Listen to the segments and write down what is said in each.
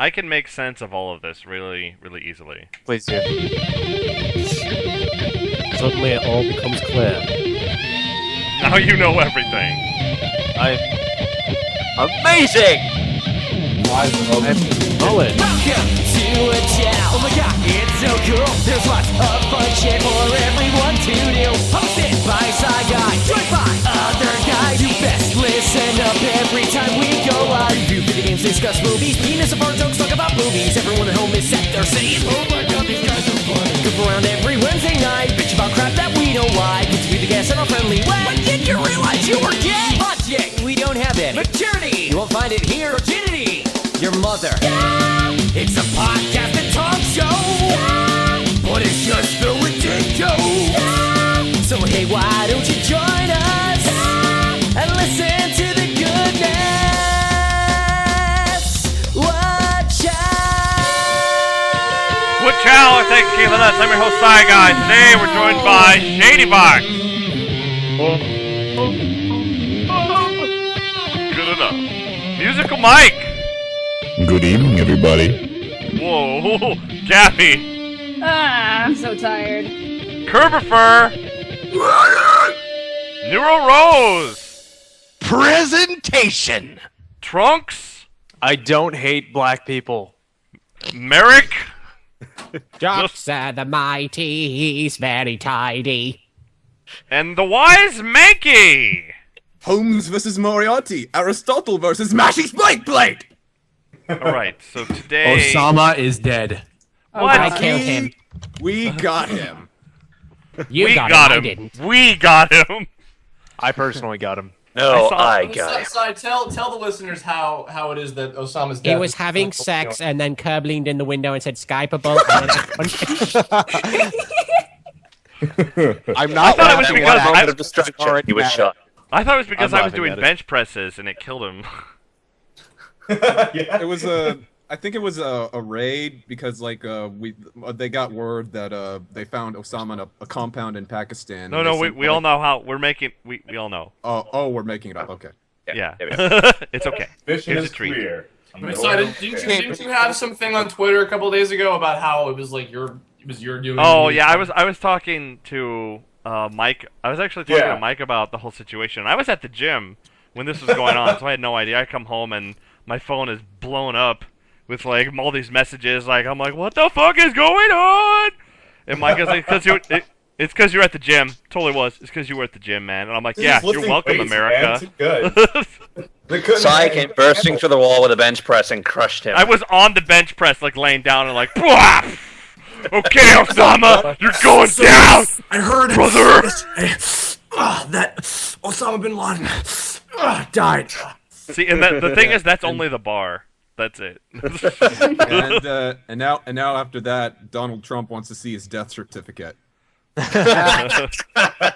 I can make sense of all of this really, really easily. Please do. Suddenly it all becomes clear. Now you know everything. Amazing! Solid. Welcome to Whachow. Oh my god, it's so cool. There's lots of fun shit for everyone to do. Hosted by Sci Guy, joined by other guys. You best listen up every time we go live. Review video games, discuss movies, penis of our jokes, talk about movies. Everyone at home is set there saying, oh my god, these guys are funny. Goof around every Wednesday night, bitch about crap that we don't like. Interview the guests in a friendly way. But did you realize you were gay? Logic, we don't have it. Maturity, you won't find it here. Virginity, your mother. It's a podcast and talk show, but it's just filled with dick jokes. So hey, why don't you join us and listen to the goodness? Whachow! Whachow, thanks for keeping us. I'm your host, Sci Guy. Today we're joined by Shady Box. Good enough. Musical Mike. Good evening, everybody. Whoa, Gappy. I'm so tired. Kerbifer. Neuro Rose. Presentation! Trunks. I don't hate black people. Merrick. Jocks are the mighty, he's very tidy. And the wise Mankey. Holmes versus Moriarty. Aristotle versus Mashy Spike Blade. Alright, so today... Osama is dead. What? I killed him. We got him. You we got him, I didn't. We got him. I personally got him. No, I got it. Tell the listeners how it is that Osama's dead. He was having sex, and then Kerb leaned in the window and said, Skypeable, and then I'm not I thought it was laughing because at I- it. of destruction. He was shot. I thought it was because I'm I was laughing doing at it. bench presses and it killed him. It was I think it was a raid because they got word that they found Osama in a compound in Pakistan. No, we all know how we're making. We all know. Oh, we're making it up. Okay. Yeah, Yeah. it's okay. Mission Here's is a treat. clear. I'm excited. Didn't you have something on Twitter a couple of days ago about how it was like your doing? Oh yeah, I was talking to Mike. I was actually talking to Mike about the whole situation. I was at the gym when this was going on, so I had no idea. I come home and my phone is blown up with like all these messages. Like I'm like, what the fuck is going on? And Mike is like, it's because you're at the gym. Totally was. It's because you were at the gym, man. And I'm like, yeah, you're welcome, America. Good. Sai came bursting through the wall with a bench press and crushed him. I was on the bench press, like laying down and like, "Bwah! Okay, Osama, you're going down. I heard brother. That Osama bin Laden died. See, and the thing is, that's only the bar. That's it. And now after that, Donald Trump wants to see his death certificate. I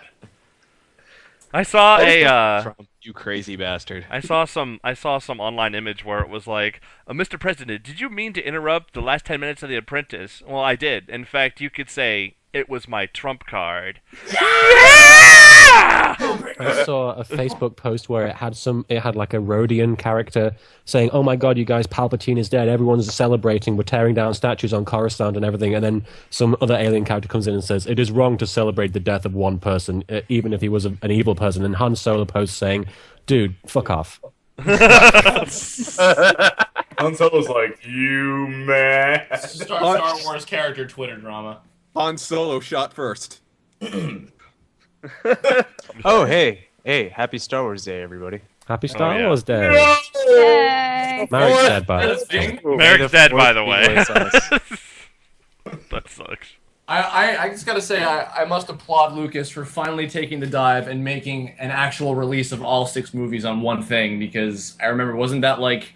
saw a Trump, you crazy bastard. I saw some online image where it was like, Mr. President, did you mean to interrupt the last 10 minutes of The Apprentice? Well, I did. In fact, you could say it was my trump card. I saw a Facebook post where it had like a Rhodian character saying, "Oh my God, you guys, Palpatine is dead. Everyone's celebrating. We're tearing down statues on Coruscant and everything." And then some other alien character comes in and says, "It is wrong to celebrate the death of one person, even if he was an evil person." And Han Solo posts saying, "Dude, fuck off." Han Solo's like, you man. Star Wars character Twitter drama. Han Solo shot first. Oh, hey, happy Star Wars Day, everybody. Happy Star yeah. Wars Day. Yay! Merrick's dead, by the way. Merrick's dead, by the May way. the fourth be with us. That sucks. I just gotta say, I must applaud Lucas for finally taking the dive and making an actual release of all 6 movies on one thing, because I remember, wasn't that like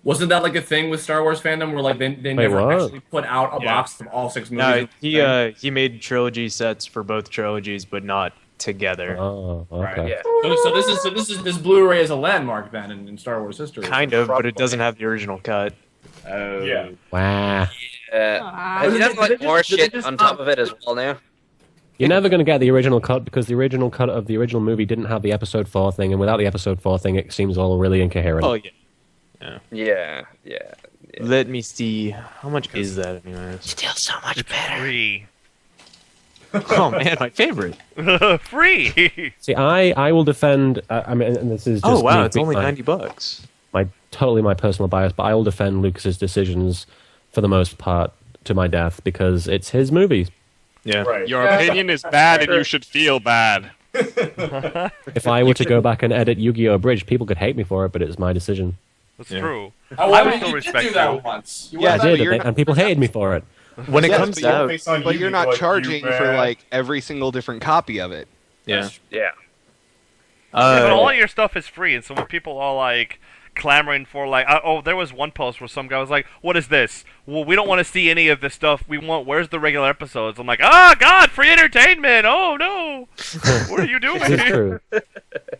a thing with Star Wars fandom where like they never what? actually put out a box of all 6 No, movies? he made trilogy sets for both trilogies, but not together. Oh, okay. Yeah. So this Blu-ray is a landmark then in Star Wars history. Kind of, but it doesn't have the original cut. Oh. Yeah. Wow. Has he done like more shit on top of it as well now? You're never going to get the original cut because the original cut of the original movie didn't have the episode 4 thing, and without the episode 4 thing, it seems all really incoherent. Oh, yeah. Yeah. Let me see. How much is that, anyways? Still so much better. Free. Oh man, my favorite. Free. See, I will defend. I mean, and this is just Oh wow, me it's only being $90. my personal bias, but I will defend Lucas's decisions for the most part to my death because it's his movie. Yeah. Right. Your opinion is bad, and you should feel bad. If I were to go back and edit Yu-Gi-Oh! Bridge, people could hate me for it, but it's my decision. That's true. Oh, I well, would you still did respect do that you. once. You Yeah, went I but did, you're and people hated me for it. When it Yes, comes but you're out, But you're not charging for like every single different copy of it. yeah. Yeah. Yeah, but all your stuff is free, and so when people are like clamoring for like, oh, there was one post where some guy was like, "What is this? Well, we don't want to see any of this stuff. We want where's the regular episodes?" I'm like, "Ah, God, free entertainment! Oh no, what are you doing?" This is true.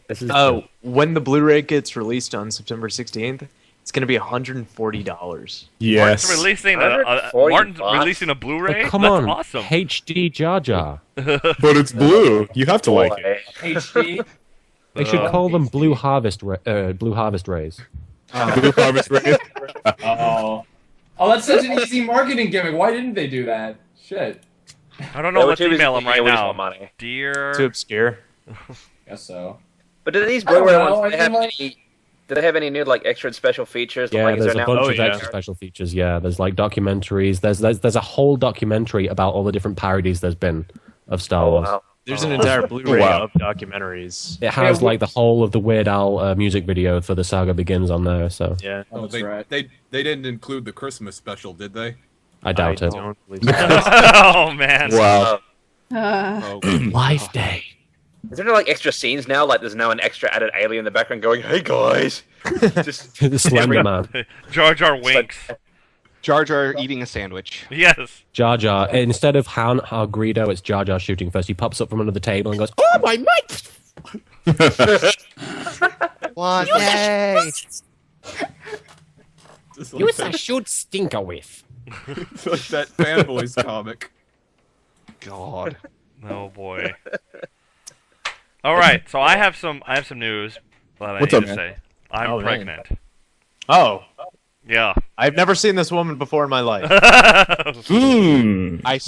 This is true. When the Blu-ray gets released on September 16th, it's going to be $140. Yes. Martin's releasing $140 Martin's bucks? releasing a Blu-ray. But come That's on, awesome. HD Jar Jar. But it's blue. You have to like it. HD. They should call them Blue Harvest Blue Harvest Rays. Blue Harvest Rays. Oh, that's such an easy marketing gimmick. Why didn't they do that? Shit. I don't know. Let's Too busy email him thinking right we just now. want money. Dear. Too obscure. Guess so. But do these I don't Blu-ray know, ones? Do they have any new like extra special features? Yeah, Like, is there's there a now? bunch of yeah. extra special features. Yeah, there's like documentaries. There's a whole documentary about all the different parodies there's been of Star Oh, Wars. wow. There's an entire Blu-ray Wow. of documentaries. It has Yeah, like the whole of the Weird Al music video for The Saga Begins on there. So Yeah. Oh, that's they, right. they didn't include the Christmas special, did they? I doubt it. don't believe so. Oh man. Wow. Oh, Life Day. Is there no like extra scenes now? Like there's now an extra added alien in the background going, "Hey guys." Just The Slender Man. Jar Jar winks. Jar Jar eating a sandwich. Yes. Jar Jar. Instead of Han Greedo, it's Jar Jar shooting first. He pops up from under the table and goes, "Oh my mate!" One day. just You like I should stinker with. like that fanboys comic. God. Oh boy. All right, so I have some news that I What's need up, to man? say. I'm Oh, man. pregnant. Oh, Yeah. I've never seen this woman before in my life. I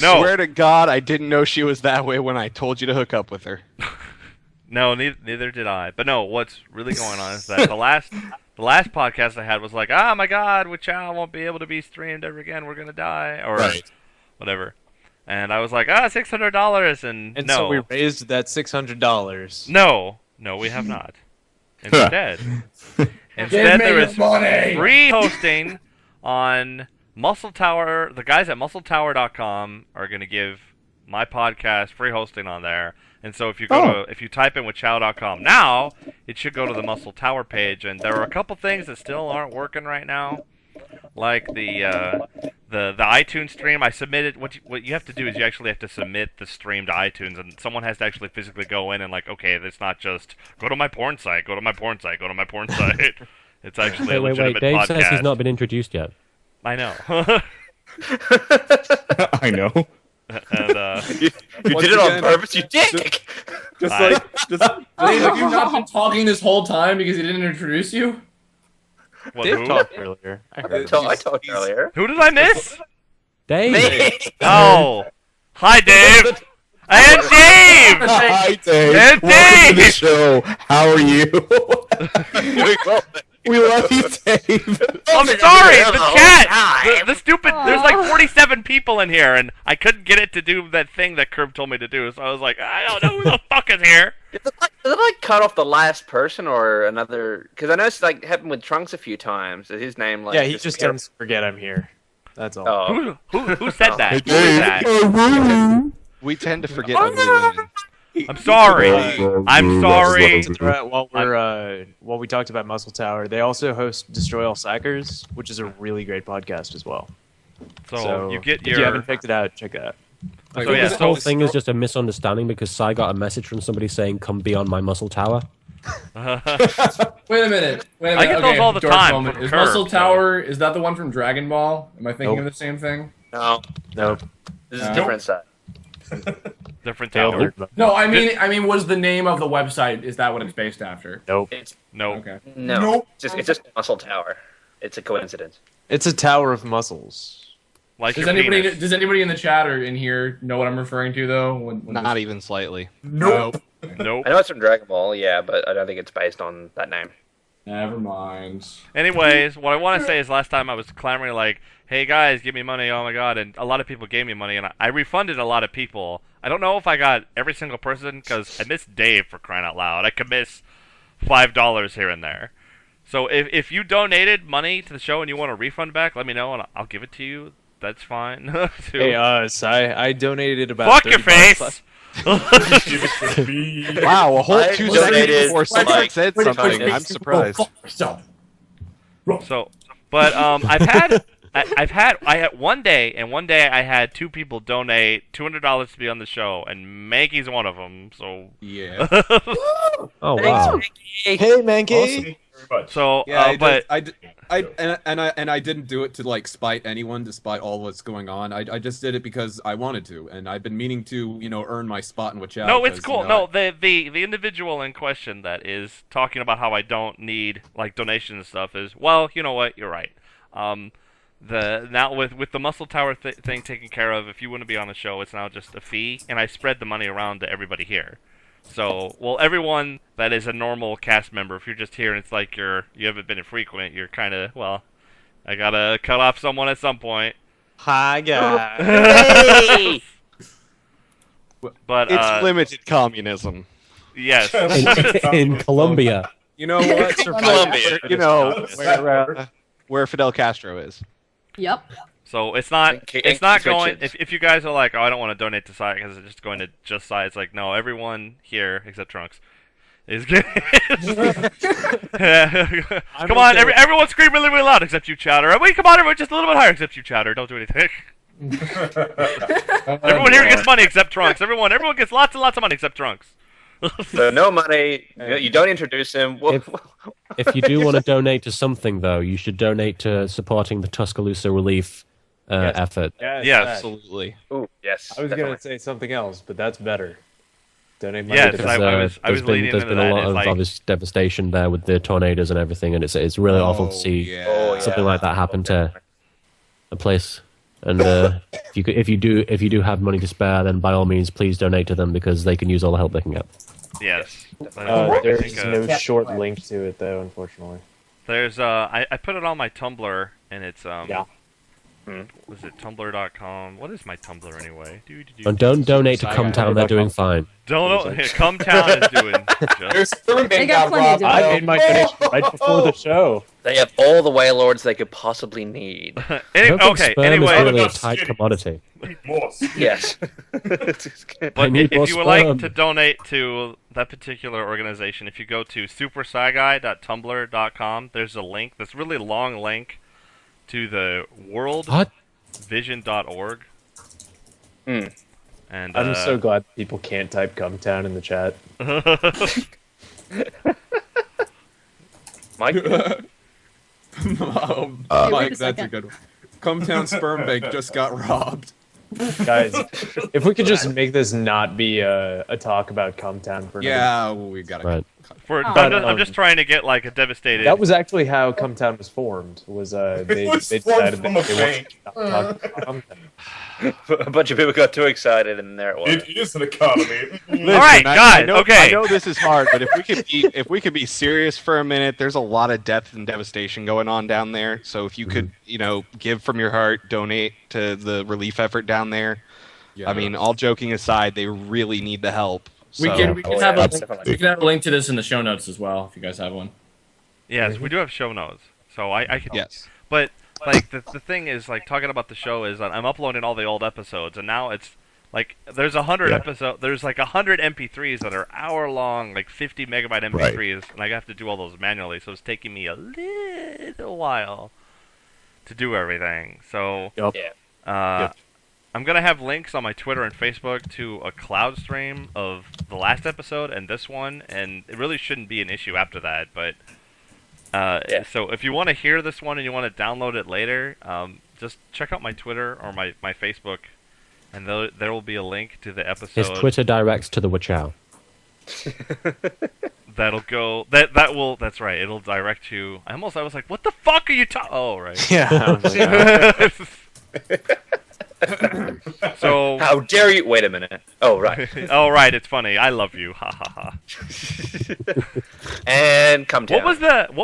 No. swear to God, I didn't know she was that way when I told you to hook up with her. No, neither did I. But no, what's really going on is that the last podcast I had was like, oh my God, Whachow won't be able to be streamed ever again. We're gonna die, or Right. whatever. And I was like, $600, and no, So we raised that $600. no, we have not. Instead, Give there me is your money! free hosting on Muscle Tower. The guys at MuscleTower.com are going to give my podcast free hosting on there. And so if you go if you type in Whachow.com now, it should go to the Muscle Tower page. And there are a couple things that still aren't working right now, like the iTunes stream. I submitted. What you have to do is you actually have to submit the stream to iTunes, and someone has to actually physically go in and like, okay, it's not just go to my porn site, go to my porn site, go to my porn site. It's actually a Wait. legitimate Dave podcast. says he's not been introduced yet. I know. I know. And You Once did it on again, purpose, you dick. Just I- like, just Dave, have you not been talking this whole time because he didn't introduce you? what, Dave who? talked earlier. I heard. I told you earlier. Who did I miss? Dave. Me. Oh, hi Dave. And Dave. Hi, Dave. And Welcome to the Dave. show. How are you? We love you, Dave. I'm sorry, the chat. The stupid. There's like 47 people in here, and I couldn't get it to do that thing that Curb told me to do. So I was like, I don't know who the fuck is here. Did it like cut off the last person or another? Because I know it's like happened with Trunks a few times. That his name like Yeah, he just disappeared. tends to forget I'm here. That's all. Oh. Who said that? Who is Dave. that? We tend to forget ugly women. I'm sorry. I'm sorry. While we talked about Muscle Tower, they also host Destroy All Psychers, which is a really great podcast as well. So you get if you haven't picked it out, check it out. So yeah, This whole thing is just a misunderstanding because Sai got a message from somebody saying, "Come be on my muscle tower." Wait a minute. I get those all the Dork time moment. from Is Curb, Muscle so- Tower, is that the one from Dragon Ball? Am I thinking Nope. of the same thing? No, Nope. this is a No. different side. different Dale tower. heard about it. No, I mean, was the name of the website, is that what it's based after? Nope. It's No. Okay. no. Nope. It's just Muscle Tower. It's a coincidence. It's a tower of muscles. Like Does your anybody penis. does anybody in the chat or in here know what I'm referring to though? When Not even slightly. Nope. Nope. I know it's from Dragon Ball, yeah, but I don't think it's based on that name. Never mind. Anyways, what I want to say is last time I was clamoring like, hey guys, give me money, oh my god, and a lot of people gave me money, and I refunded a lot of people. I don't know if I got every single person, because I missed Dave, for crying out loud. I could miss $5 here and there. So if you donated money to the show and you want a refund back, let me know, and I'll give it to you. That's fine. Hey, I donated about. Fuck your 30 bucks. face! Wow, a whole I 2 donated, seconds before someone like, said something. I'm surprised. So, but I had one day I had 2 people donate $200 to be on the show, and Mankey's one of them. So Yeah. Oh wow! Hey, Mankey. so, Yeah, but I didn't do it to like spite anyone, despite all that's going on. I just did it because I wanted to, and I've been meaning to, earn my spot in Whachow. no, it's 'cause, cool. know, The individual in question that is talking about how I don't need like donations and stuff is, well, you know what? You're right. Now with the Muscle Tower thing taken care of, if you want to be on the show, it's now just a fee, and I spread the money around to everybody here. So, well, everyone that is a normal cast member, if you're just here and it's like you haven't been infrequent, you're kind of, well, I gotta cut off someone at some point. Hi, guys. But It's limited communism. yes, In Colombia. You know what? Colombia. You know, where Fidel Castro is. Yep. so it's not And going. switches. If you guys are like, oh, I don't want to donate to Side because it's just going to just Side, it's like, no, everyone here except Trunks is getting. Come on, everyone scream really, really loud except you, Chowder. Wait, come on, everyone, just a little bit higher except you, Chowder. Don't do anything. Everyone here gets money except Trunks. Everyone gets lots and lots of money except Trunks. So no money. You don't introduce him. If you do want to donate to something, though, you should donate to supporting the Tuscaloosa relief effort. Yes. Absolutely. Ooh, yes. I was definitely. gonna say something else, but that's better. Donate money Yes, to I was There's leading been into a that. lot It's of like, obvious devastation there with the tornadoes and everything, and it's really awful to see Yeah. Oh, yeah. something like that happen to a place. And if you do have money to spare, then by all means, please donate to them because they can use all the help they can get. yes. I There's think, no short link to it, though, unfortunately. There's I put it on my Tumblr, and it's Yeah. was it tumblr.com? What is my Tumblr anyway? And don't donate to Cometown; they're doing fine. Don't know. Cometown is doing just. They got plenty to do. I made my donation right before the show. They have all the waylords they could possibly need. I don't think Okay. sperm Anyway, is really a tight commodity. Yes. but need more if you would like sperm. to donate to that particular organization, if you go to supersciguy.tumblr.com, there's a link. This really long link to the worldvision.org. Mm. And I'm so glad people can't type Cometown in the chat. Mike? Mike, a that's a second. good one. Cometown Sperm Bank just got robbed. Guys, if we could just make this not be a talk about Cometown for another- Yeah, we gotta. Right. I'm just trying to get like a devastated. That was actually how Cometown was formed. They decided that they wanted to not talk about Cometown. A bunch of people got too excited, and there it was. It is an economy. Listen, All right, I guys. know, Okay. I know this is hard, but if we could be serious for a minute, there's a lot of death and devastation going on down there. So if you could, give from your heart, donate to the relief effort down there. Yeah. I mean, all joking aside, they really need the help. We So- can have a definitely. we can have a link to this in the show notes as well if you guys have one. Yes, we do have show notes, so I can. Yes. But like the thing is, like talking about the show is that I'm uploading all the old episodes, and now it's like there's 100 episodes. There's like 100 MP3s that are hour long, like 50 megabyte MP3s, and I have to do all those manually. So it's taking me a little while to do everything. So Yeah. I'm gonna have links on my Twitter and Facebook to a cloud stream of the last episode and this one, and it really shouldn't be an issue after that. But so if you want to hear this one and you want to download it later, just check out my Twitter or my Facebook, and there will be a link to the episode. His Twitter directs to the Whachow. That'll go. That will. That's right. It'll direct you. I was like, what the fuck are you talking? Oh, right. Yeah. So. How dare you? Wait a minute. Oh, right. Oh, right. It's funny. I love you. Ha ha ha. And come down. What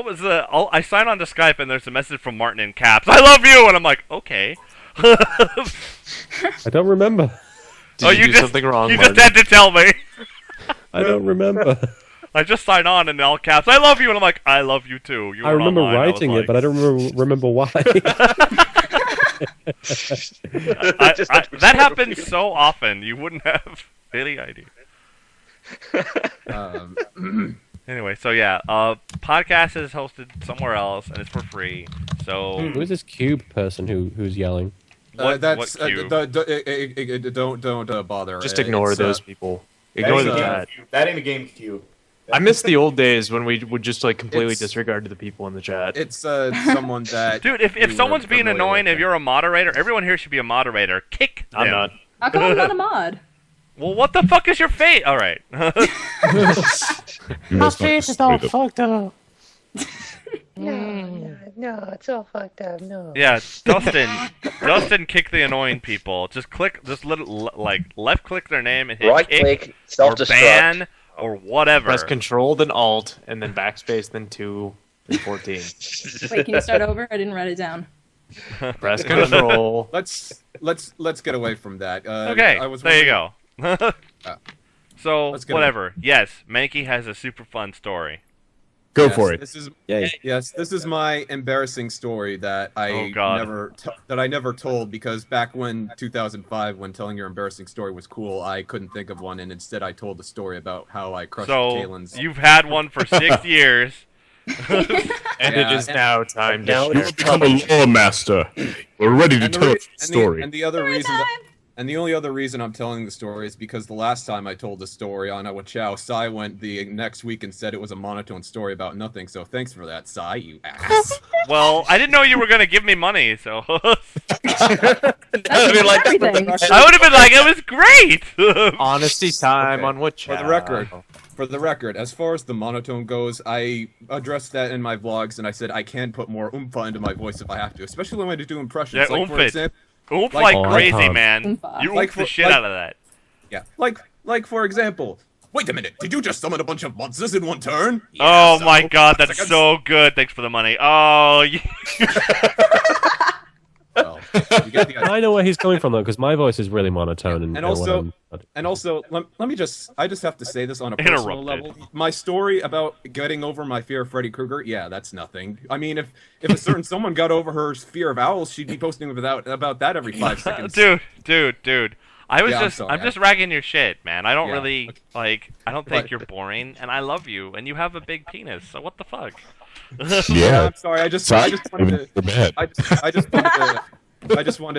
was the? Oh, I signed on to Skype and there's a message from Martin in caps. I love you, and I'm like, okay. I don't remember. Did you do something wrong, You Martin? just had to tell me. I don't remember. I just signed on in all caps. I love you, and I'm like, I love you too. You I were remember online. writing it, but I don't remember why. That happens so often. You wouldn't have any idea. Anyway, so yeah, podcast is hosted somewhere else, and it's for free. So Who is this cube person who's yelling? That's what cube? Don't bother. Just ignore those people. Ignore the chat. That ain't a game cube. I miss the old days when we would just like completely disregard the people in the chat. It's someone that. Dude, if someone's being annoying, if you're a moderator, everyone here should be a moderator. Kick them. I'm not. How come I'm not a mod? Well, what the fuck is your fate? All right. My face is all fucked up. No, it's all fucked up. No. Yeah, Dustin, kick the annoying people. Just left click their name and hit Right kick click, or self-destruct. ban or whatever. Press Control, then Alt, and then backspace, then 2, then 14. Wait, can you start over? I didn't write it down. Press Control. Let's get away from that. Okay, there you go. So Let's get whatever. Yes, Mankey has a super fun story. Go for it. This is Yay. yes. This is my embarrassing story that I never told because back when 2005, when telling your embarrassing story was cool, I couldn't think of one, and instead I told the story about how I crushed Kalen's. You've had one for 6 years. And it is now time to You become a lore master. We're ready to tell the story. And the other reason and the only other reason I'm telling the story is because the last time I told the story on Whachow, Sai went the next week and said it was a monotone story about nothing. So thanks for that, Sai, you ass. Well, I didn't know you were gonna give me money, so I would have like, it was great. Honesty time on Whachow. For the record, as far as the monotone goes, I addressed that in my vlogs, and I said I can put more oompa into my voice if I have to, especially when I do impressions. Yeah, like, for example, oomph like crazy, man. You oomph the shit out of that. Yeah, like for example. Wait a minute! Did you just summon a bunch of monsters in one turn? Oh my god, that's so good! Thanks for the money. Oh, yeah. Well, you get the idea. I know where he's coming from though, because my voice is really monotone. And also, let me just have to say this on a personal level. My story about getting over my fear of Freddy Krueger, yeah, that's nothing. I mean, if a certain someone got over her fear of owls, she'd be posting about that every 5 seconds. Dude. I'm sorry, just ragging your shit, man. I don't really I don't think Right. you're boring, and I love you, and you have a big penis. So what the fuck? Yeah. I'm sorry. I just wanted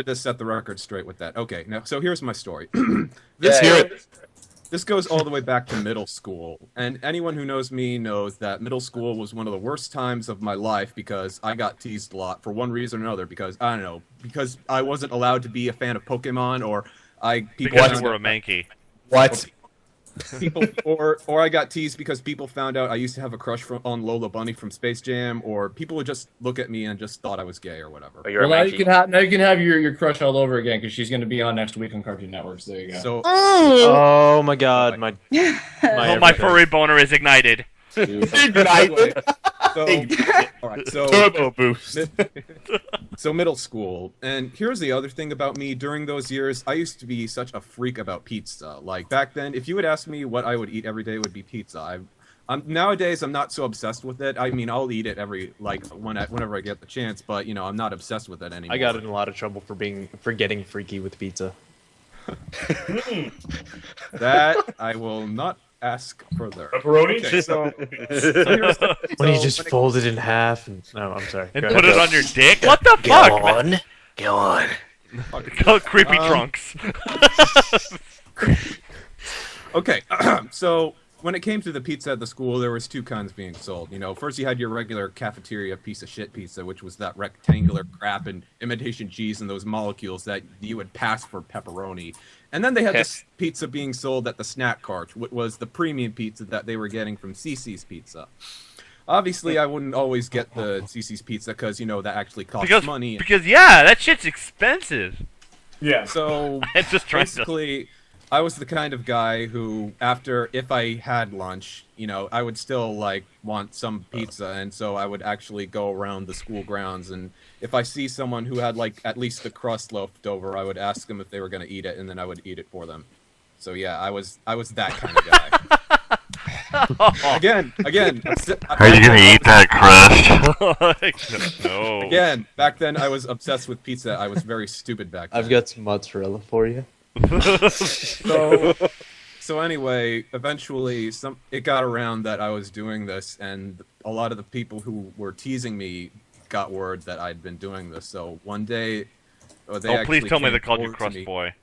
to set the record straight with that. Okay, now so here's my story. This goes all the way back to middle school, and anyone who knows me knows that middle school was one of the worst times of my life because I got teased a lot for one reason or another. Because I don't know, because I wasn't allowed to be a fan of Pokemon, or because you were a Mankey. What? Or I got teased because people found out I used to have a crush on Lola Bunny from Space Jam, or people would just look at me and just thought I was gay or whatever. Well, now you can have your crush all over again because she's going to be on next week on Cartoon Network. So there you go. So, oh my god, my furry boner is ignited. Ignited. All right, so turbo boost. So middle school, and here's the other thing about me. During those years, I used to be such a freak about pizza. Like back then, if you would ask me what I would eat every day, it would be pizza. Nowadays, I'm not so obsessed with it. I mean, I'll eat it whenever I get the chance, but I'm not obsessed with it anymore. I got in a lot of trouble for getting freaky with pizza. That I will not ask further. Pepperoni? Okay, so when he just folded it in half and no, I'm sorry. And put it on your dick? What the fuck? Go on. Creepy trunks. Okay, so when it came to the pizza at the school, there was two kinds being sold. You know, first you had your regular cafeteria piece of shit pizza, which was that rectangular crap and imitation cheese and those molecules that you would pass for pepperoni. And then they had this pizza being sold at the snack cart, which was the premium pizza that they were getting from CC's Pizza. Obviously, I wouldn't always get the CC's Pizza because, you know, that actually costs money. Because, yeah, that shit's expensive. Yeah. So, it's just basically, I was the kind of guy who, if I had lunch, you know, I would still, like, want some pizza, and so I would actually go around the school grounds, and if I see someone who had, like, at least the crust left over, I would ask them if they were going to eat it, and then I would eat it for them. So, yeah, I was that kind of guy. Again. Are you gonna eat that crust? No. Again, back then I was obsessed with pizza. I was very stupid back then. I've got some mozzarella for you. So anyway, eventually, it got around that I was doing this, and a lot of the people who were teasing me got word that I'd been doing this. So one day, please tell me they called you Crust Boy.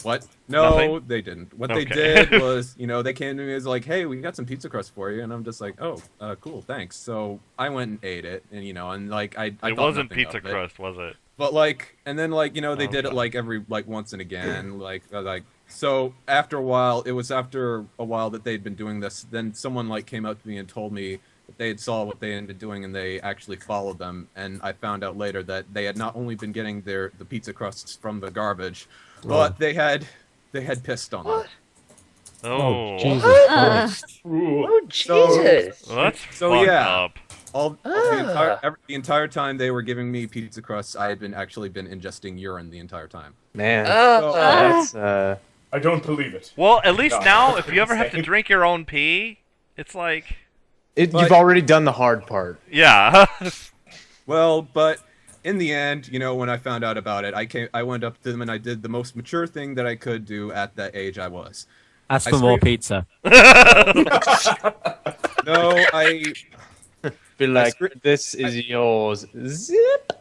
What? No, Nothing? they didn't. What they did was, you know, they came to me and was like, "Hey, we got some pizza crust for you," and I'm just like, "Oh, cool, thanks." So I went and ate it, and you know, and like I it wasn't pizza crust, was it? But like, and then like, you know, they did it like every once and again, like so after a while, it was after a while that they'd been doing this. Then someone like came up to me and told me that they had saw what they had been doing and they actually followed them. And I found out later that they had not only been getting the pizza crusts from the garbage, but they had pissed on them. Oh, Jesus Christ. Oh, Jesus. Well, that's So yeah, up. the entire time they were giving me pizza crusts, I had actually been ingesting urine the entire time. Man, that's I don't believe it. Well, at least now, if you ever have to drink your own pee, it's like... You've already done the hard part. Yeah. Well, but in the end, you know, when I found out about it, I went up to them and I did the most mature thing that I could do at that age I was. Ask for more pizza. No, I... Be like, this is yours. Zip!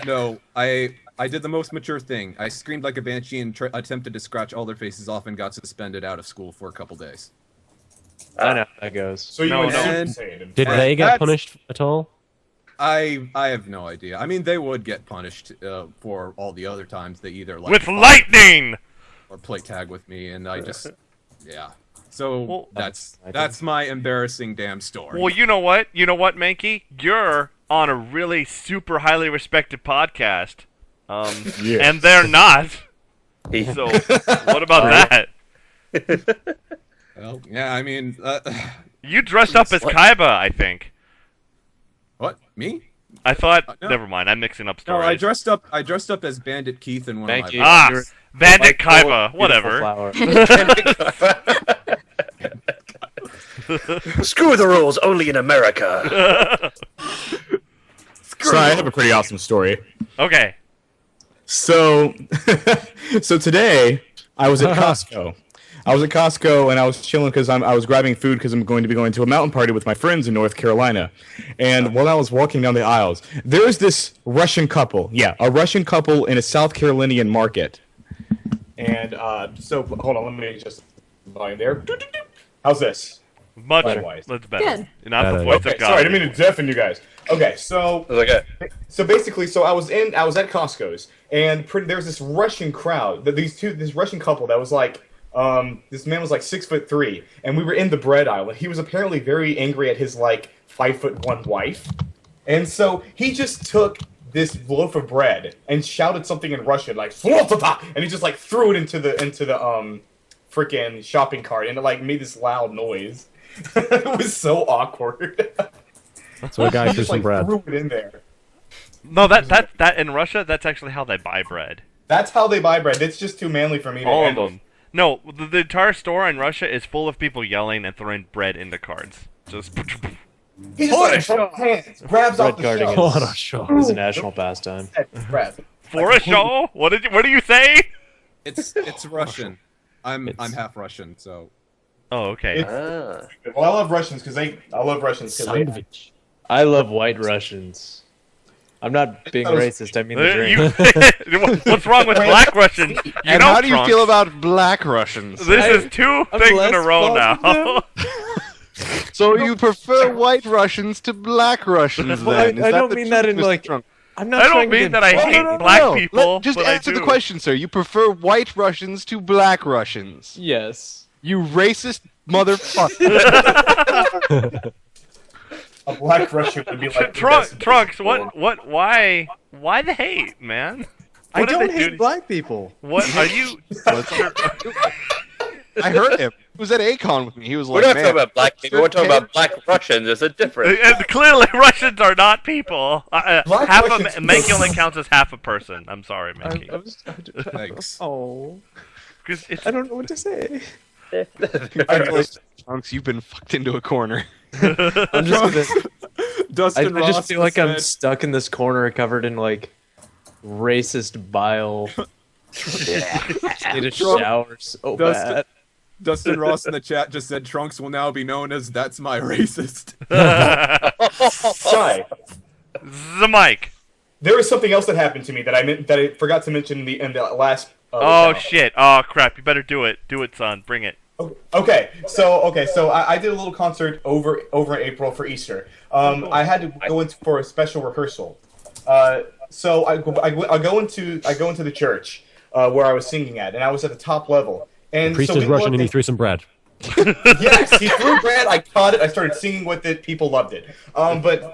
No, I did the most mature thing. I screamed like a banshee and attempted to scratch all their faces off and got suspended out of school for a couple days. I know how that goes. So you went Super Saiyan. Did they get punished at all? I have no idea. I mean, they would get punished for all the other times they either like with lightning or play tag with me, and I just So that's my embarrassing damn story. Well, you know what? You know what, Mankey? You're on a really super highly respected podcast. And they're not. So, what about that? Well, yeah, I mean... you dressed up as Kaiba, I think. What? Me? I thought... No. Never mind, I'm mixing up stories. No, I dressed up as Bandit Keith in one of my... Bandit Kaiba, whatever. Screw the rules, only in America. So I have a pretty awesome story. Okay. So, today I was at Costco. And I was chilling because I was grabbing food because I'm going to be going to a mountain party with my friends in North Carolina. And while I was walking down the aisles, there's this Russian couple. Yeah, a Russian couple in a South Carolinian market. And so, hold on, let me just find there. How's this? Much better. Good. Not the voice of God. Sorry, I didn't mean to deafen you guys. Okay, so basically, I was at Costco's, and there's this Russian crowd. This Russian couple that was like, this man was like 6'3", and we were in the bread aisle. And he was apparently very angry at his like 5'1" wife, and so he just took this loaf of bread and shouted something in Russian like "Slotata," and he just like threw it into the freaking shopping cart, and it like made this loud noise. It was so awkward. So a guy threw some like, bread. Threw it in there. No, that in Russia, that's actually how they buy bread. That's how they buy bread. It's just too manly for me to All handle. of them. No, the entire store in Russia is full of people yelling and throwing bread into carts. Just. He just like, hands, grabs off the shelf. It's a national pastime. For a show? What do you say? It's Russian. I'm half Russian, so. Oh, okay. Well, I love Russians because I love white Russians. I'm not being racist. I mean the drink. What's wrong with black Russians? And how do you feel about black Russians? This is two things in a row now. So you prefer white Russians to black Russians then? I don't mean that in like. I'm not. I don't mean that I hate black people. Just but answer I the do. question, sir. You prefer white Russians to black Russians? Yes. You racist motherfucker. A black Russian would be like Trunks. Why the hate, man? I What did don't they hate do? black people. What are you? I heard him. He was at Acon with me. He was We're like, not talking about black people. We're talking about black Russians. There's a difference. And clearly, Russians are not people. Half Russians- of Mankey only counts as half a person. I'm sorry, Mankey. Thanks. Oh, 'Cause it's I don't know what to say. Congratulations, Trunks. You've been fucked into a corner. I'm just gonna, Dustin I Ross just feel like I'm said- stuck in this corner covered in like racist bile. Need a shower so Dustin- bad. Dustin Ross in the chat just said Trunks will now be known as "That's my racist." Shy. the mic. There was something else that happened to me that I forgot to mention in the last. Oh account. shit! Oh crap! You better do it. Do it, son. Bring it. Okay, so I did a little concert over in April for Easter. I had to go in for a special rehearsal. So I go into the church where I was singing at, and I was at the top level. And The priest so is we Russian looked and he at- threw some bread. Yes, he threw bread. I caught it. I started singing with it. People loved it. But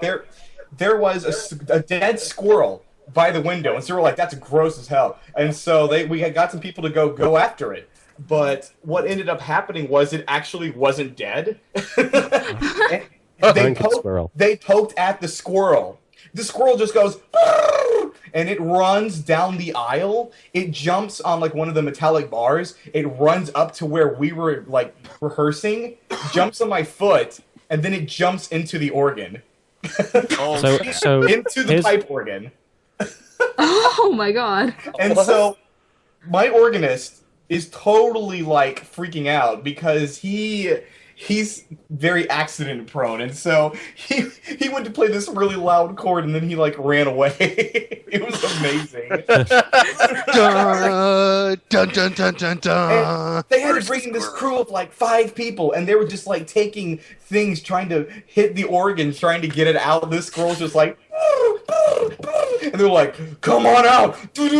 there was a dead squirrel by the window, and so we were like, "That's gross as hell." And so we had got some people to go after it. But what ended up happening was it actually wasn't dead. They poked at the squirrel. The squirrel just goes, "Arr!" and it runs down the aisle. It jumps on like one of the metallic bars. It runs up to where we were like rehearsing, jumps on my foot, and then it jumps into the organ. So into the pipe organ. Oh my god. And so my organist is totally like freaking out because he's very accident prone, and so he went to play this really loud chord and then he like ran away. It was amazing. Dun, dun, dun, dun, dun. And they had to bring in this crew of like 5 people, and they were just like taking things, trying to hit the organ, trying to get it out. This girl's just like, and they were like, "Come on out!" And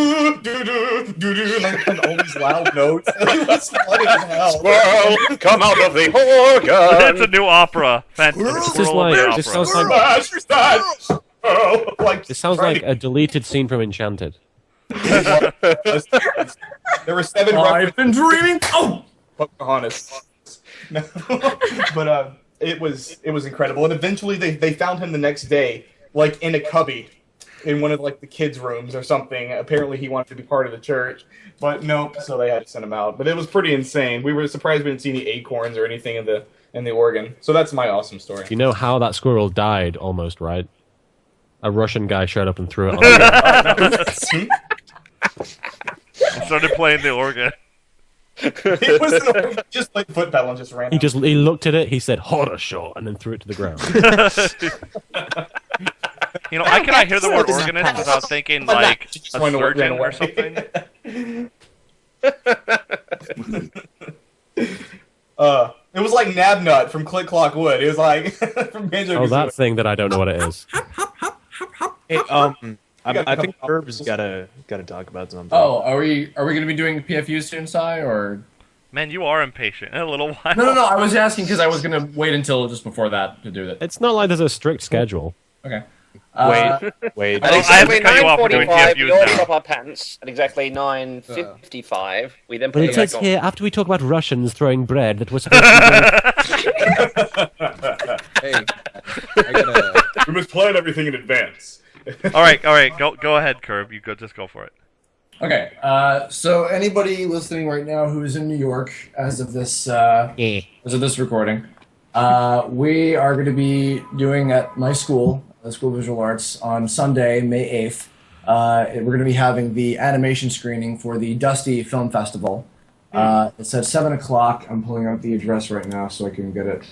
they played all these loud notes. It was funny as hell. Squirrel, come out of the organ. That's a new opera. This is like this sounds like it sounds like a deleted scene from Enchanted. There were 7 I've been dreaming. Oh, Pocahontas. No. But it was incredible, and eventually they found him the next day, like in a cubby, in one of like the kids' rooms or something. Apparently he wanted to be part of the church, but nope. So they had to send him out. But it was pretty insane. We were surprised we didn't see any acorns or anything in the organ. So that's my awesome story. You know how that squirrel died almost, right? A Russian guy showed up and threw it on the I started playing the organ. It was just like foot pedal and just ran. He looked at it, he said horror show, and then threw it to the ground. You know, I cannot hear the word organist without thinking like a surgeon or something. It was like Nabnut from Click Clock Wood. It was like from Banjo. Oh, that thing that I don't know what it is. Hey, I think Herb's gotta talk about something. Oh, are we gonna be doing PFU soon, Sai, or? Man, you are impatient. In a little while. No. I was asking because I was gonna wait until just before that to do that. It's not like there's a strict schedule. Okay. Wait. I have to cut you off for doing 9:45, we all PFUs now. drop our pants at exactly 9:55. We then put But it it says back on. here, after we talk about Russians throwing bread, that was supposed to Hey, I gotta... We must plan everything in advance. All right. Go ahead, Curb. You just go for it. Okay. So anybody listening right now who is in New York as of this recording, we are going to be doing at my school, the School of Visual Arts, on Sunday, May 8th. We're going to be having the animation screening for the Dusty Film Festival. It's at 7 o'clock. I'm pulling out the address right now so I can get it.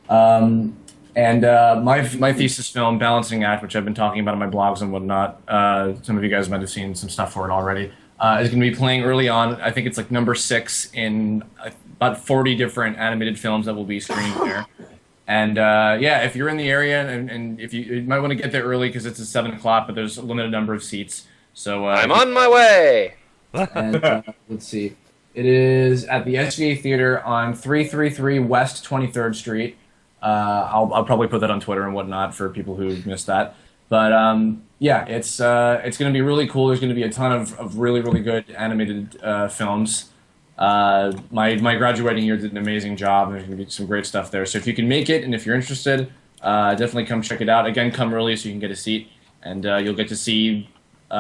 And my thesis film, Balancing Act, which I've been talking about on my blogs and whatnot, some of you guys might have seen some stuff for it already, is going to be playing early on. I think it's like number 6 in about 40 different animated films that will be screened there. And if you're in the area and if you might want to get there early because it's at 7 o'clock, but there's a limited number of seats. So I'm on my way. And let's see. It is at the SVA Theater on 333 West 23rd Street. I'll probably put that on Twitter and whatnot for people who missed that. But it's going to be really cool. There's going to be a ton of really, really good animated films. My graduating year did an amazing job. There's going to be some great stuff there. So if you can make it and if you're interested, definitely come check it out. Again, come early so you can get a seat. And you'll get to see...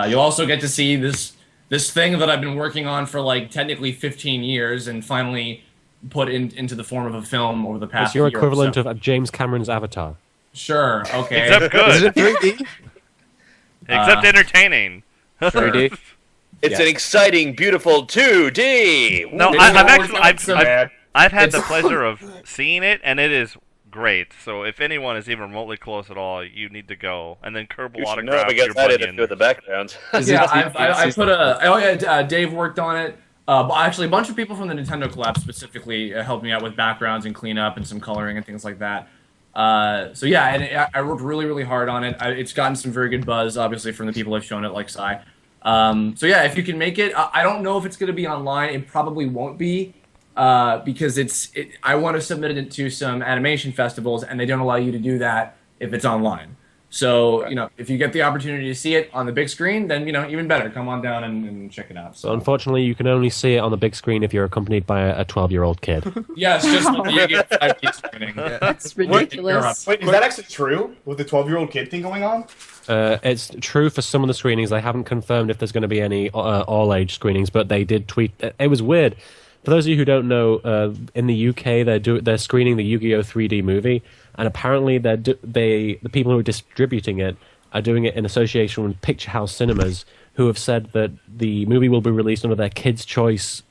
you'll also get to see this thing that I've been working on for like technically 15 years and finally put into the form of a film over the past It's your year equivalent or so. of James Cameron's Avatar. Sure, okay. Except good. Is it 3D? Except entertaining. 3D? It's an exciting, beautiful 2D. No, I've had the pleasure of seeing it, and it is great. So if anyone is even remotely close at all, you need to go. And then Kerbal You should know autograph because your I did buddy a few of the backgrounds. I put Dave worked on it. Actually, a bunch of people from the Nintendo Collab specifically helped me out with backgrounds and cleanup and some coloring and things like that. I worked really, really hard on it. It's gotten some very good buzz, obviously, from the people I've shown it, like Sai. If you can make it, I don't know if it's going to be online. It probably won't be because I want to submit it to some animation festivals, and they don't allow you to do that if it's online. So, if you get the opportunity to see it on the big screen, then, even better. Come on down and check it out. So unfortunately, you can only see it on the big screen if you're accompanied by a 12-year-old kid. Yes, just like the Yu-Gi-Oh! 5D screening. That's ridiculous. Wait, is that actually true with the 12-year-old kid thing going on? It's true for some of the screenings. They haven't confirmed if there's going to be any all-age screenings, but they did tweet. It was weird. For those of you who don't know, in the UK, they're screening the Yu-Gi-Oh! 3D movie, and apparently the people who are distributing it are doing it in association with Picture House Cinemas, who have said that the movie will be released under their Kids' Choice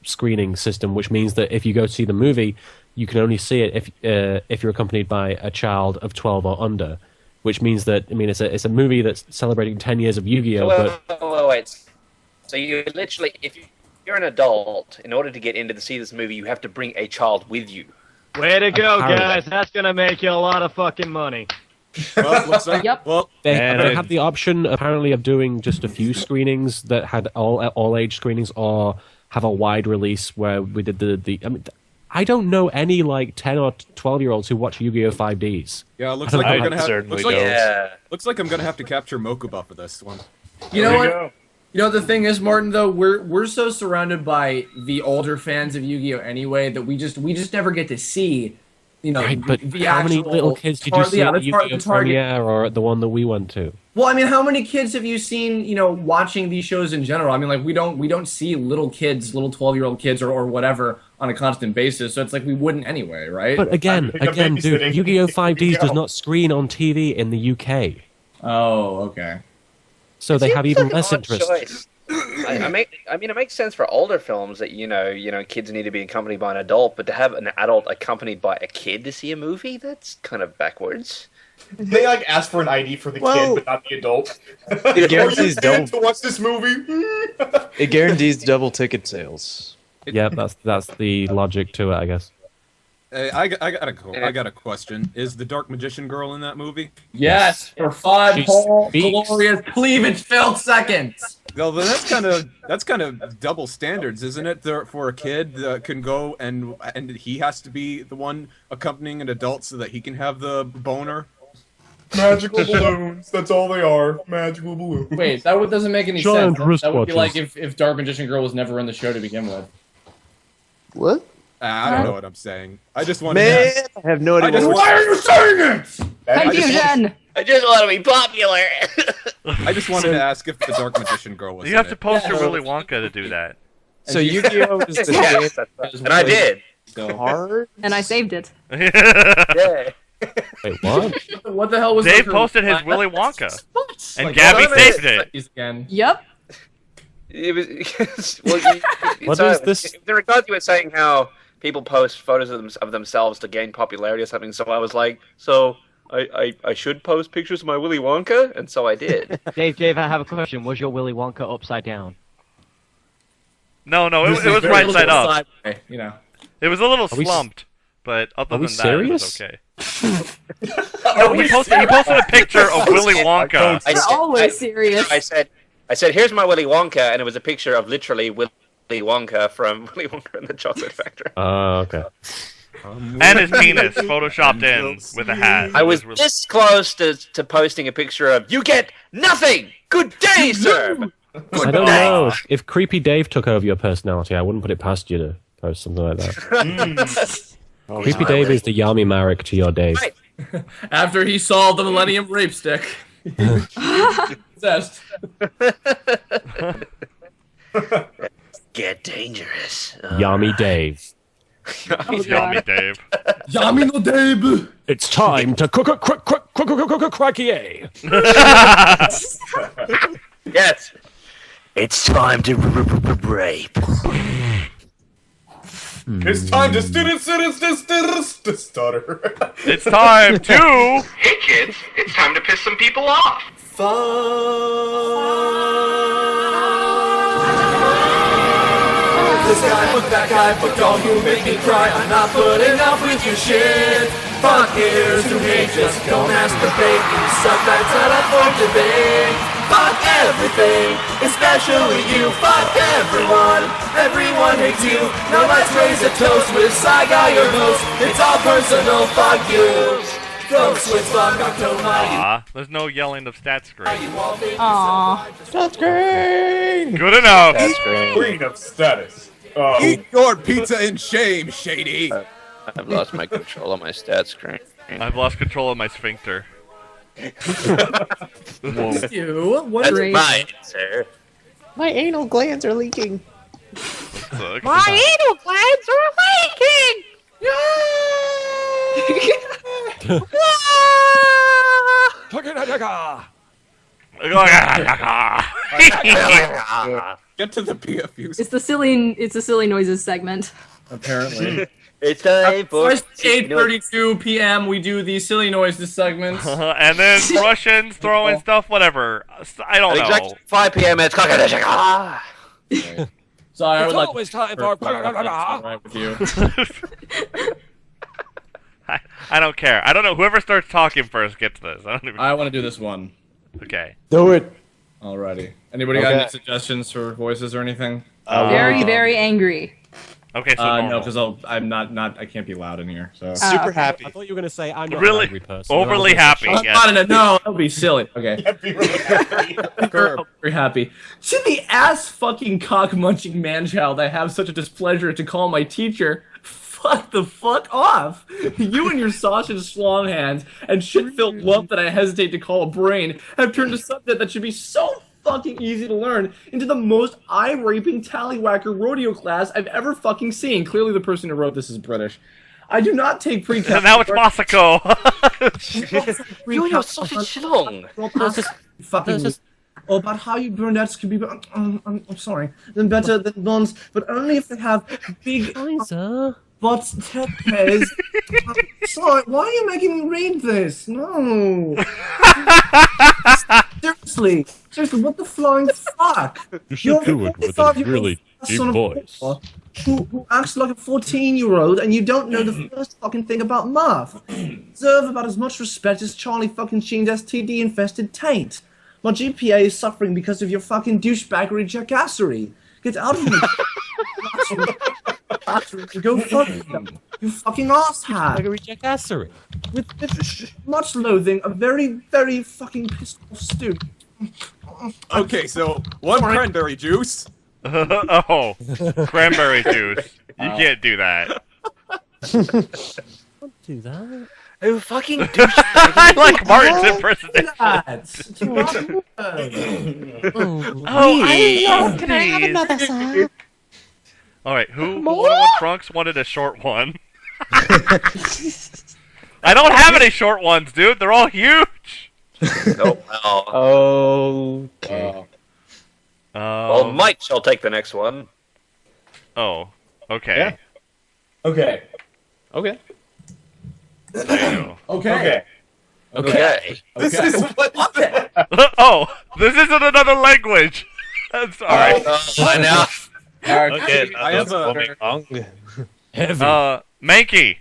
screening system, which means that if you go to see the movie, you can only see it if you're accompanied by a child of 12 or under. Which means that it's a movie that's celebrating 10 years of Yu-Gi-Oh. Wait. So you literally, if you're an adult, in order to get into see this movie, you have to bring a child with you. Way to go, guys! That's gonna make you a lot of fucking money. Well, looks like, Yep. well, They have the option apparently of doing just a few screenings that had all age screenings, or have a wide release where we did the. I don't know any 10 or 12-year-olds who watch Yu-Gi-Oh! 5Ds. Yeah, looks like I'm gonna have. Looks like I'm gonna have to to capture Mokuba for this one. You know what? You know the thing is, Martin, though, we're so surrounded by the older fans of Yu-Gi-Oh! Anyway that we just never get to see, Right, but the how many actual little kids did you see at the Yu-Gi-Oh! target. premiere or the one that we went to? Well, I mean, how many kids have you seen, watching these shows in general? I mean, we don't see little kids, little 12-year-old kids or whatever on a constant basis. So it's like we wouldn't anyway, right? But again, dude, Yu-Gi-Oh! 5Ds does not screen on TV in the UK. Oh, okay. So they have even less interest. Choice. I mean, it makes sense for older films that kids need to be accompanied by an adult, but to have an adult accompanied by a kid to see a movie, that's kind of backwards. They ask for an ID for the kid, but not the adult. It guarantees double to watch this movie. It guarantees double ticket sales. Yeah, that's the logic to it, I guess. I got a question. Is the Dark Magician girl in that movie? Yes, for 5 whole glorious cleavage-filled seconds. Well, then that's kind of double standards, isn't it? For a kid that can go and he has to be the one accompanying an adult so that he can have the boner. Magical balloons. That's all they are. Magical balloons. Wait, that doesn't make any Giant sense. That would be like wristwatches. if Dark Magician Girl was never in the show to begin with. What? I don't know what I'm saying. I just want Man, to. I have no idea. Why are you saying it? Confusion! I just want to be popular. I just wanted to ask if the Dark Magician girl was. You have in to it. post your Willy Wonka to do that. So Yu-Gi-Oh! is the Yes, game and I did. hard? And I saved it. Yeah. Wait, what? What the hell was Dave her- posted his Willy Wonka, and Like, Gabby what? saved it. Again. Yep. It was. What is this? In regards to it saying how people post photos of themselves to gain popularity or something, so I was like, I should post pictures of my Willy Wonka, and so I did. Dave, I have a question. Was your Willy Wonka upside down? No, it was right side up. Sideway, It was a little we s- slumped, But other Are we than that, serious? it was okay. No, he posted a picture of Willy Wonka. I You're said- always serious. I said, here's my Willy Wonka, and it was a picture of literally Willy Wonka from Willy Wonka and the Chocolate Factory. Oh, okay. And his penis photoshopped in with a hat. I was It really- this close to posting a picture of, you get nothing! Good day, sir! I don't know. If Creepy Dave took over your personality, I wouldn't put it past you to post something like that. Creepy Dave is the Yami Marek to your Dave. Right. After he solved the Millennium Rape Stick. Possessed. Get dangerous. Yami Dave. Yummy Dave. Yami no Dave! It's time to cracky. Yes. It's time to rape. It's time to stutter. It's time to... Hey kids, it's time to piss some people off. This guy, fuck that guy, fuck all you make me cry. I'm not putting up with your shit. Fuck here's who hate, just don't masturbate. You suck, that's not up for debate. Fuck everything, especially you. Fuck everyone, everyone hates you. Now let's raise a toast with Saiga, your host. It's all personal, fuck you. Throat switch, fuck October. Aw, there's no yelling of stat screen. Aww. That's great. Good enough. That's great. Queen of status. Eat your pizza in shame, Shady. I've lost my control on my stat screen. I've lost control of my sphincter. You? What That's Great. my answer. My anal glands are leaking. Sucks. anal glands are leaking! Get to the PFUs. It's the silly noises segment. Apparently. It's time for... 8:32 p.m. We do the silly noises segment. And then Russians throwing stuff, whatever. I don't know. Exactly 5 p.m. It's Sorry, I would like. always time for. Right with you. I don't care. I don't know. Whoever starts talking first gets this. I don't even. I want to do this one. Okay. Do it. Alrighty. Anybody got any suggestions for voices or anything? Very, very angry. Okay, so No, normal. because I'm not. I can't be loud in here. So. Super happy. I thought you were going to say I'm not Really an angry person. overly happy. I'm yes. not in a, no, that would be silly. Okay. Be really happy. Very happy. To the ass fucking cock munching man child I have such a displeasure to call my teacher. Fuck the fuck off! You and your sausage schlong hands and shit-filled lump that I hesitate to call a brain have turned a subject that should be so fucking easy to learn into the most eye-raping tallywhacker rodeo class I've ever fucking seen. Clearly the person who wrote this is British. I do not take pre-calc. Now it's Masako. You and your sausage schlong. Fucking or about how you brunettes can be, I'm sorry, then better than blondes, but only if they have big butts, tepes. Sorry, why are you making me read this? No. Seriously, what the flying fuck? You should do it with a really deep voice. Who acts like a 14-year-old and you don't know the first fucking thing about math. Deserve about as much respect as Charlie fucking Sheen's STD-infested taint. My GPA is suffering because of your fucking douchebaggery jackassery. Get out of here. Go fuck them. You fucking asshat. Jackassery. With much loathing, a very, very fucking pissed off student. Okay, so one cranberry juice. Oh, cranberry juice. You can't do that. Don't do that. Oh, fucking douchebag. I like Martin's impersonation. Can I have another song? Alright, who wanted trunks wanted a short one? I don't have any short ones, dude. They're all huge. Oh, well. Okay. Well, Mike shall take the next one. Oh, okay. Okay. Okay. Okay. Okay. This is what. Oh, this isn't another language. I'm sorry. I know. I have a... Heavy. Mankey.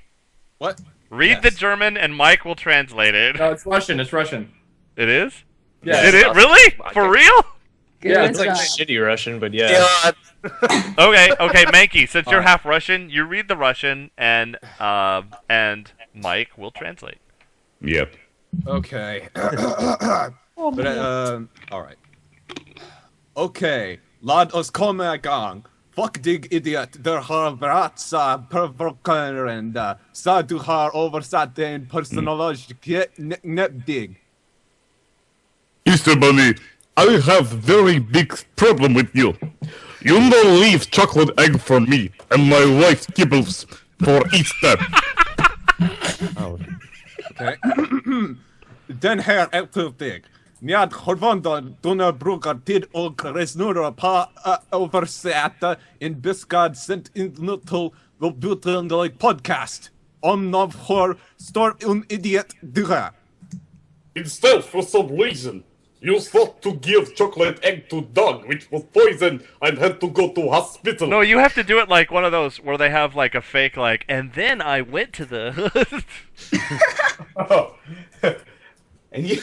What? Read the German, and Mike will translate it. No, it's Russian. It's Russian. It is? Yeah. Did it really? For real? Yeah, it's like shitty Russian, but yeah. Okay, Mankey, since you're half Russian, you read the Russian, and Mike will translate. Yep. Okay. But, all right. Okay. Lad oss komma igång. Fuck dig idiot. Der har berättat perverker and sa du har översatt den personologiska dig. Easter Bunny, I have very big problem with you. You don't leave chocolate egg for me and my wife kibbles for Easter. Okay. Den här dig. Njad Horvanda Donna brukar tid och resnura på översätta en biskad sent in till the podcast. Om någon har står idiot dura. Instead, for some reason, you thought to give chocolate egg to dog, which was poison, and had to go to hospital. No, you have to do it like one of those where they have like a fake and then I went to the... And you...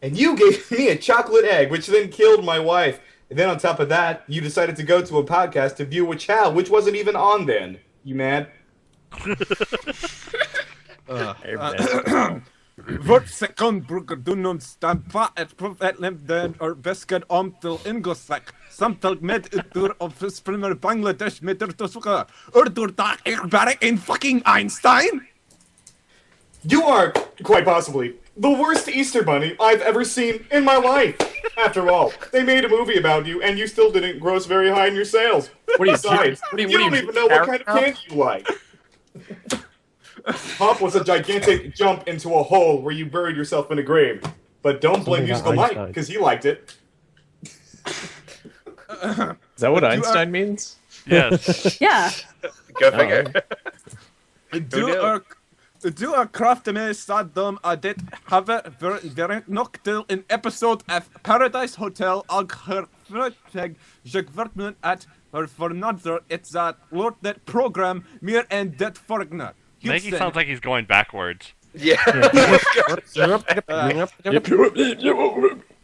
And you gave me a chocolate egg, which then killed my wife. And then on top of that, you decided to go to a podcast to view Whachow, which wasn't even on then. You mad? Vart sekund brukar du någon stampa ett problem or väskad om till ingångssäck. Samtal med utur av springar Bangladesh med urtosuka. Urdur där är bara en fucking Einstein? You are, quite possibly, the worst Easter Bunny I've ever seen in my life. After all, they made a movie about you, and you still didn't gross very high in your sales. What are you? Besides, you don't even know what kind of candy you like. Pop was a gigantic jump into a hole where you buried yourself in a grave. But don't blame Musical Mike, because he liked it. Is that what Einstein means? Yes. Yeah. Go figure. Du har kraften med Saddam det har varit nog till en episod av Paradise Hotel och har företag jag att förnadra ett låt det program mer än det föregående. Maggie sounds like he's going backwards. Yeah.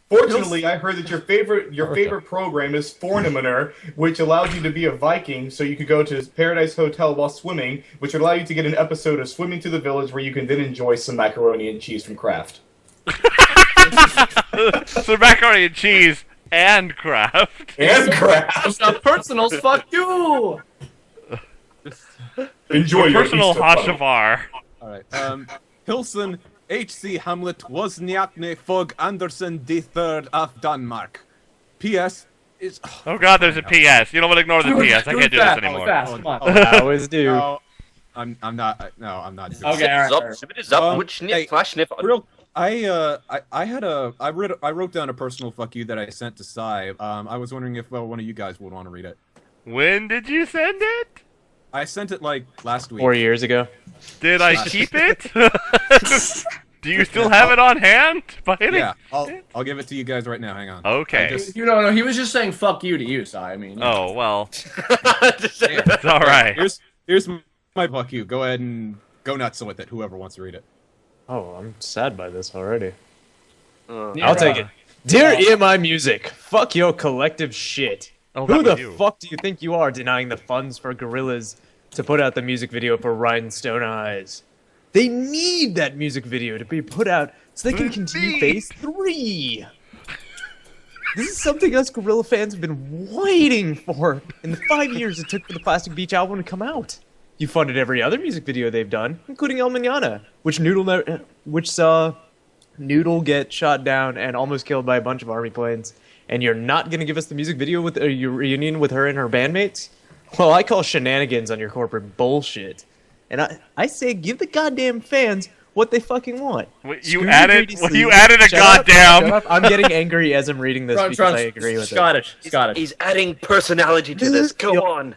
Fortunately, I heard that your favorite program is Fornaminer, which allows you to be a Viking, so you could go to Paradise Hotel while swimming, which would allow you to get an episode of Swimming to the Village, where you can then enjoy some macaroni and cheese from Kraft. So macaroni and cheese and Kraft. And Kraft. Personals, fuck you. Enjoy your personal Easter Hashavar. All right. Hilson H.C. Hamlet Wozniakne Fogh Anderson III of Denmark. P.S. is... Oh god, there's a P.S. You know what? Ignore the P.S. I can't do this anymore. I always do. No, I'm not. No, I'm not. Okay, I wrote down a personal fuck you that I sent to Sai. I was wondering if one of you guys would want to read it. When did you send it? I sent it like last week. 4 years ago. Did I keep it? Do you still have it on hand? Yeah, I'll give it to you guys right now. Hang on. Okay. No, he was just saying fuck you to you, Sai. I mean. Oh well. It's all right. Here's my fuck you. Go ahead and go nuts with it. Whoever wants to read it. Oh, I'm sad by this already. Yeah, I'll take it. Dear EMI Music, fuck your collective shit. Oh, who the you. fuck do you think you are denying the funds for Gorillaz to put out the music video for Rhinestone Eyes? They need that music video to be put out so they can continue Phase 3. This is something us Gorilla fans have been waiting for in the 5 years it took for the Plastic Beach album to come out. You funded every other music video they've done, including El Mañana, which saw Noodle get shot down and almost killed by a bunch of army planes. And you're not going to give us the music video with your reunion with her and her bandmates? Well, I call shenanigans on your corporate bullshit. And I say give the goddamn fans what they fucking want. You added a goddamn. Shut up. I'm getting angry as I'm reading this because I agree with Scottish. He's adding personality to this. Go on.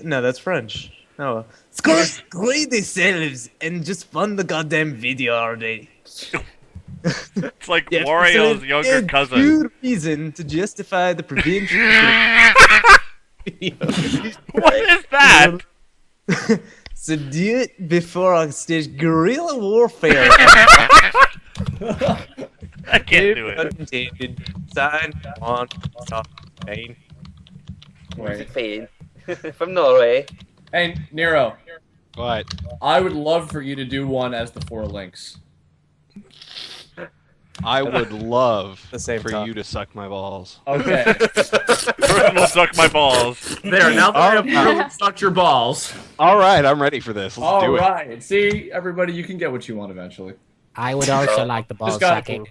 No, that's French. Oh. Screw themselves and just fund the goddamn video already. It's like Wario's younger cousin. Good reason to justify the prevention. What is that? So do it before I stage guerrilla warfare. I can't do it. Sign on Spain. Spain. From Norway. Hey, Nero. What? I would love for you to do one as the Four Links. I would love The same for time. you to suck my balls. Okay. Personal suck my balls. There, now that I have really sucked your balls. All right, I'm ready for this. Let's do it. Alright, see, everybody, you can get what you want eventually. I would also like the ball Just gotta- sucking.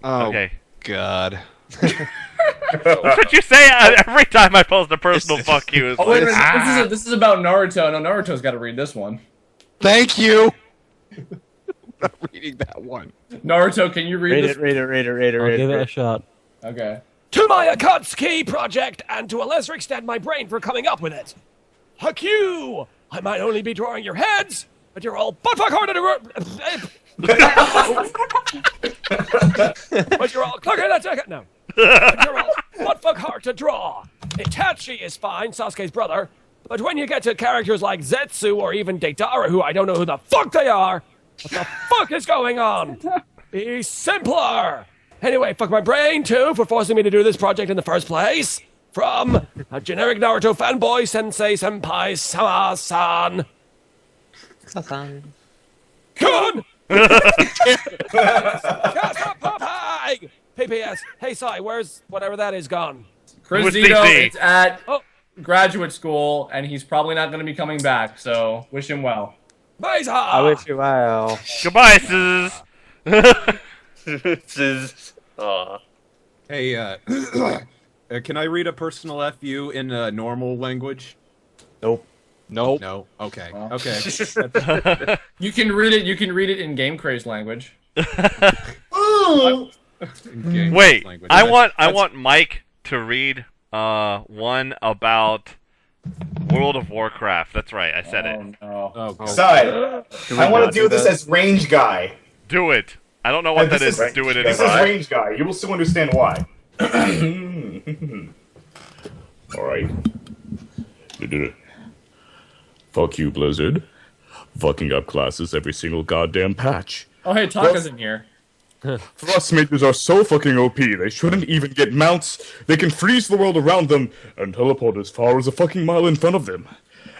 Oh, Okay. God. That's what you say every time I post a personal fuck you. Is Oh, wait a like, minute, this is about Naruto. No, Naruto's got to read this one. Thank you. I'm not reading that one. Naruto, can you read this? Read it. I'll give it a shot. Okay. To my Akatsuki project, and to a lesser extent my brain for coming up with it. Haku! I might only be drawing your heads, but you're all buttfuck hard to but you're all okay. That's okay. No, but you're all buttfuck hard to draw. Itachi is fine, Sasuke's brother, but when you get to characters like Zetsu or even Deidara, who I don't know who the fuck they are, what the fuck is going on? Be simpler. Anyway, fuck my brain too for forcing me to do this project in the first place. From a generic Naruto fanboy, Sensei Senpai Sama-san. Good! PPS. Hey, Sai, where's whatever that is gone? Chris Zito is at graduate school, and he's probably not going to be coming back, so wish him well. I wish you well. Goodbye, sis. Aw. Hey, can I read a personal FU in a normal language? Nope. Nope. No. Okay. Okay. You can read it. You can read it in Game Craze language. Wait, I want Mike to read one about World of Warcraft. That's right, I said it. No. Oh, Side, I want to do this as range guy. Do it. I don't know what that is. Do it anyway. This is range guy. You will soon understand why. Alright. Fuck you, Blizzard. Fucking up classes every single goddamn patch. Oh, hey, Taka's in here. Thrust mages are so fucking OP, they shouldn't even get mounts. They can freeze the world around them and teleport as far as a fucking mile in front of them.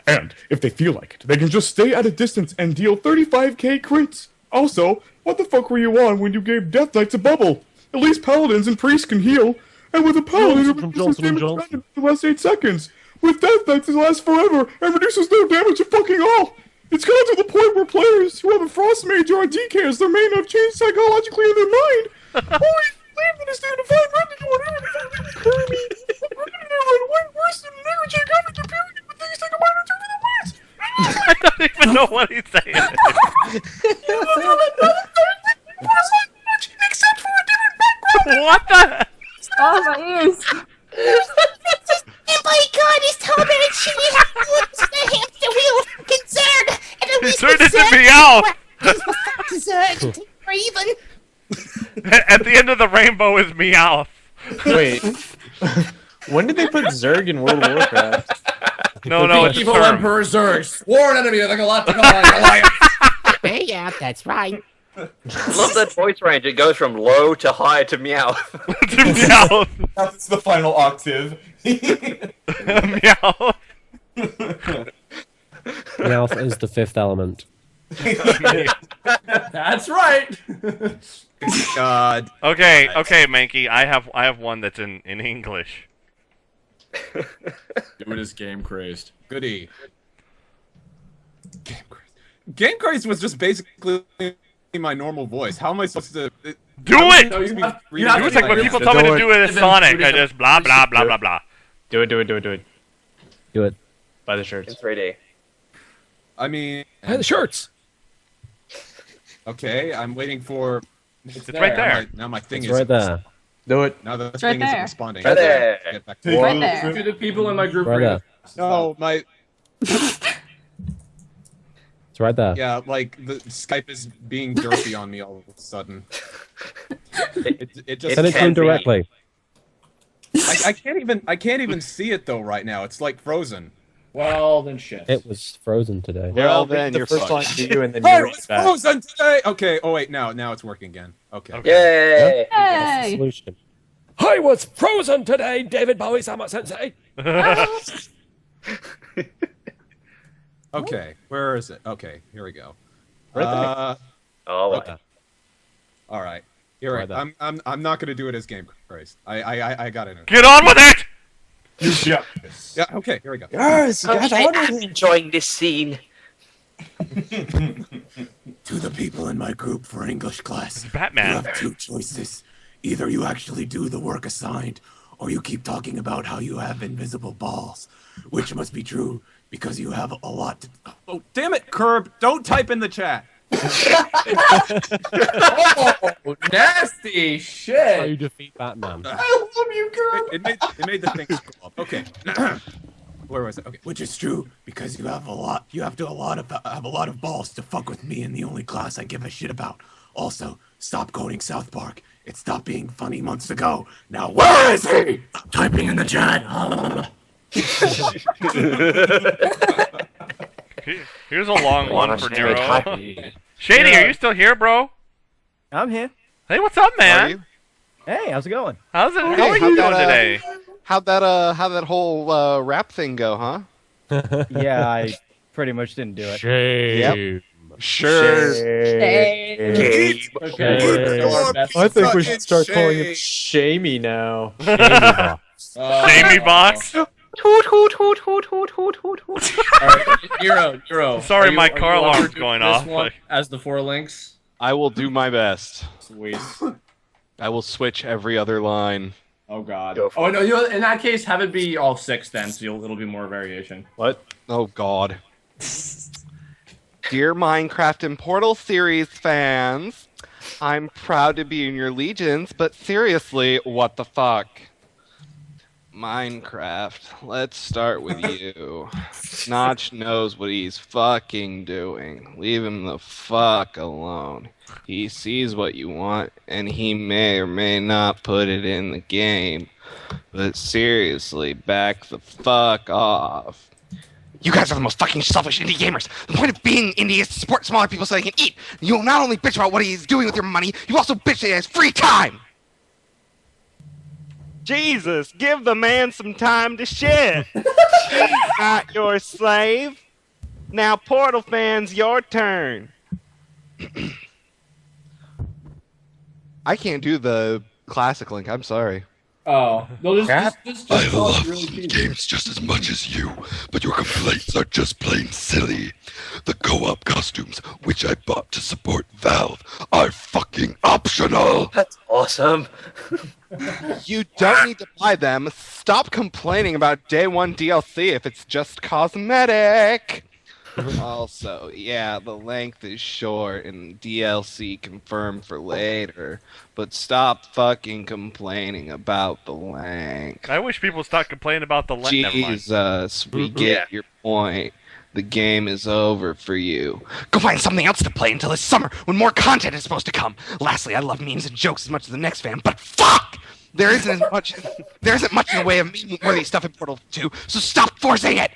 And, if they feel like it, they can just stay at a distance and deal 35k crits. Also, what the fuck were you on when you gave Death Knights a bubble? At least paladins and priests can heal. And with a paladin, it reduces damage in the last 8 seconds. With Death Knights, it lasts forever and reduces no damage at fucking all. It's gotten to the point where players who have a Frost Mage or a DK as their main have changed psychologically in their mind. Always believed in a state of fine revenue or whatever the fuck they occur me. We're gonna run way worse than an average coverage period with things like a minor turn to the worst. I don't even know what he's saying. Except for a different background. What the? Oh, my ears. Oh my god, he's telling me that she have to lose the hamster wheel concerned! And then we turned into Meowth! Zerg, Raven! At the end of the rainbow is Meowth. Wait. When did they put Zerg in World of Warcraft? No, it's evil Emperor Zerg, sworn enemy of the Galactic Alliance. Hey, yeah, that's right. I love that voice range. It goes from low to high to meow. To Meowth. That's the final octave. Meowth. Meowth is the fifth element. That's right. God. Okay, Mankey. I have one that's in English. It is Game Crazed. Goody. Game Crazed was just basically my normal voice. How am I supposed to do it? No, do it like when people tell me to do it as Sonic. I just blah blah blah blah blah. Do it. Do it. Buy the shirts. In 3D. I mean, Hey, the shirts. Okay, I'm waiting for. It's right there. Now my thing It's is right there. Do it. Now the It's thing right isn't there. responding. Right there. Get back to Right there. To the people in my group. Right there. No, my It's right there. yeah, like the Skype is being derpy on me all of a sudden. It just Send it to him directly. I I can't even see it though right now. It's like frozen. Well, then shit. It was frozen today. Well, then the you're first fucked. line to you, and then Hey, you read it's back. frozen today. Okay. Oh wait, now it's working again. Okay. Yay! That's the Hey! solution. I was frozen today, David Bowie Sama Sensei. Okay. Where is it? Okay. Here we go. Right Oh, well. Okay. All right. Here. I'm not gonna do it as Game Christ. I got it. Get on with it! Yeah. Yeah. Okay. Here we go. Yes, Okay, I'm enjoying this scene. To the people in my group for English class, Batman. you have two choices. Either you actually do the work assigned, or you keep talking about how you have invisible balls, which must be true because you have a lot to... Oh, damn it, Curb! Don't type in the chat. Oh, nasty shit. How you defeat Batman. I love you, girl. It made the thing scroll up. Okay. Where was it? Okay. Which is true because you have a lot. You have a lot of balls to fuck with me in the only class I give a shit about. Also, stop quoting South Park. It stopped being funny months ago. Now where is he? Typing in the chat. Here's a long one for Nero. Happy. Shady, are you still here, bro? I'm here. Hey, what's up, Are man? you? Hey, how's it going? How are Hey, you how'd doing that, today? How'd that whole rap thing go, huh? Yeah, I pretty much didn't do it. Shame. Sure. Hey. Okay. I think we should start calling him Shamey now. Jamie Box? Hoot, hoot, hoot, hoot, hoot, hoot, hoot, hoot. Nero. Sorry, my are car you alarm's offered going this off, one like- as the 4 links. I will do my best. Sweet. I will switch every other line. Oh god. Go for Oh no, in that case, have it be all 6 then, so it'll be more variation. What? Oh God. Dear Minecraft and Portal series fans, I'm proud to be in your legions, but seriously, what the fuck? Minecraft, let's start with you. Notch knows what he's fucking doing. Leave him the fuck alone. He sees what you want, and he may or may not put it in the game. But seriously, back the fuck off. You guys are the most fucking selfish indie gamers. The point of being indie is to support smaller people so they can eat. You'll not only bitch about what he's doing with your money, you also bitch that he has free time. Jesus, give the man some time to shit. He's not your slave. Now, Portal fans, your turn. I can't do the classic link. I'm sorry. Oh, no, just I oh, love really cheesy. games just as much as you, but your complaints are just plain silly. The co-op costumes, which I bought to support Valve, are fucking optional. That's awesome. You don't need to buy them. Stop complaining about day one DLC if it's just cosmetic. Also, yeah, the length is short and DLC confirmed for later, but stop fucking complaining about the length. I wish people would stop complaining about the length. Never mind. Jesus, we get your point. The game is over for you. Go find something else to play until this summer when more content is supposed to come. Lastly, I love memes and jokes as much as the next fan, but fuck! There isn't much in the way of meme-worthy stuff in Portal 2, so stop forcing it!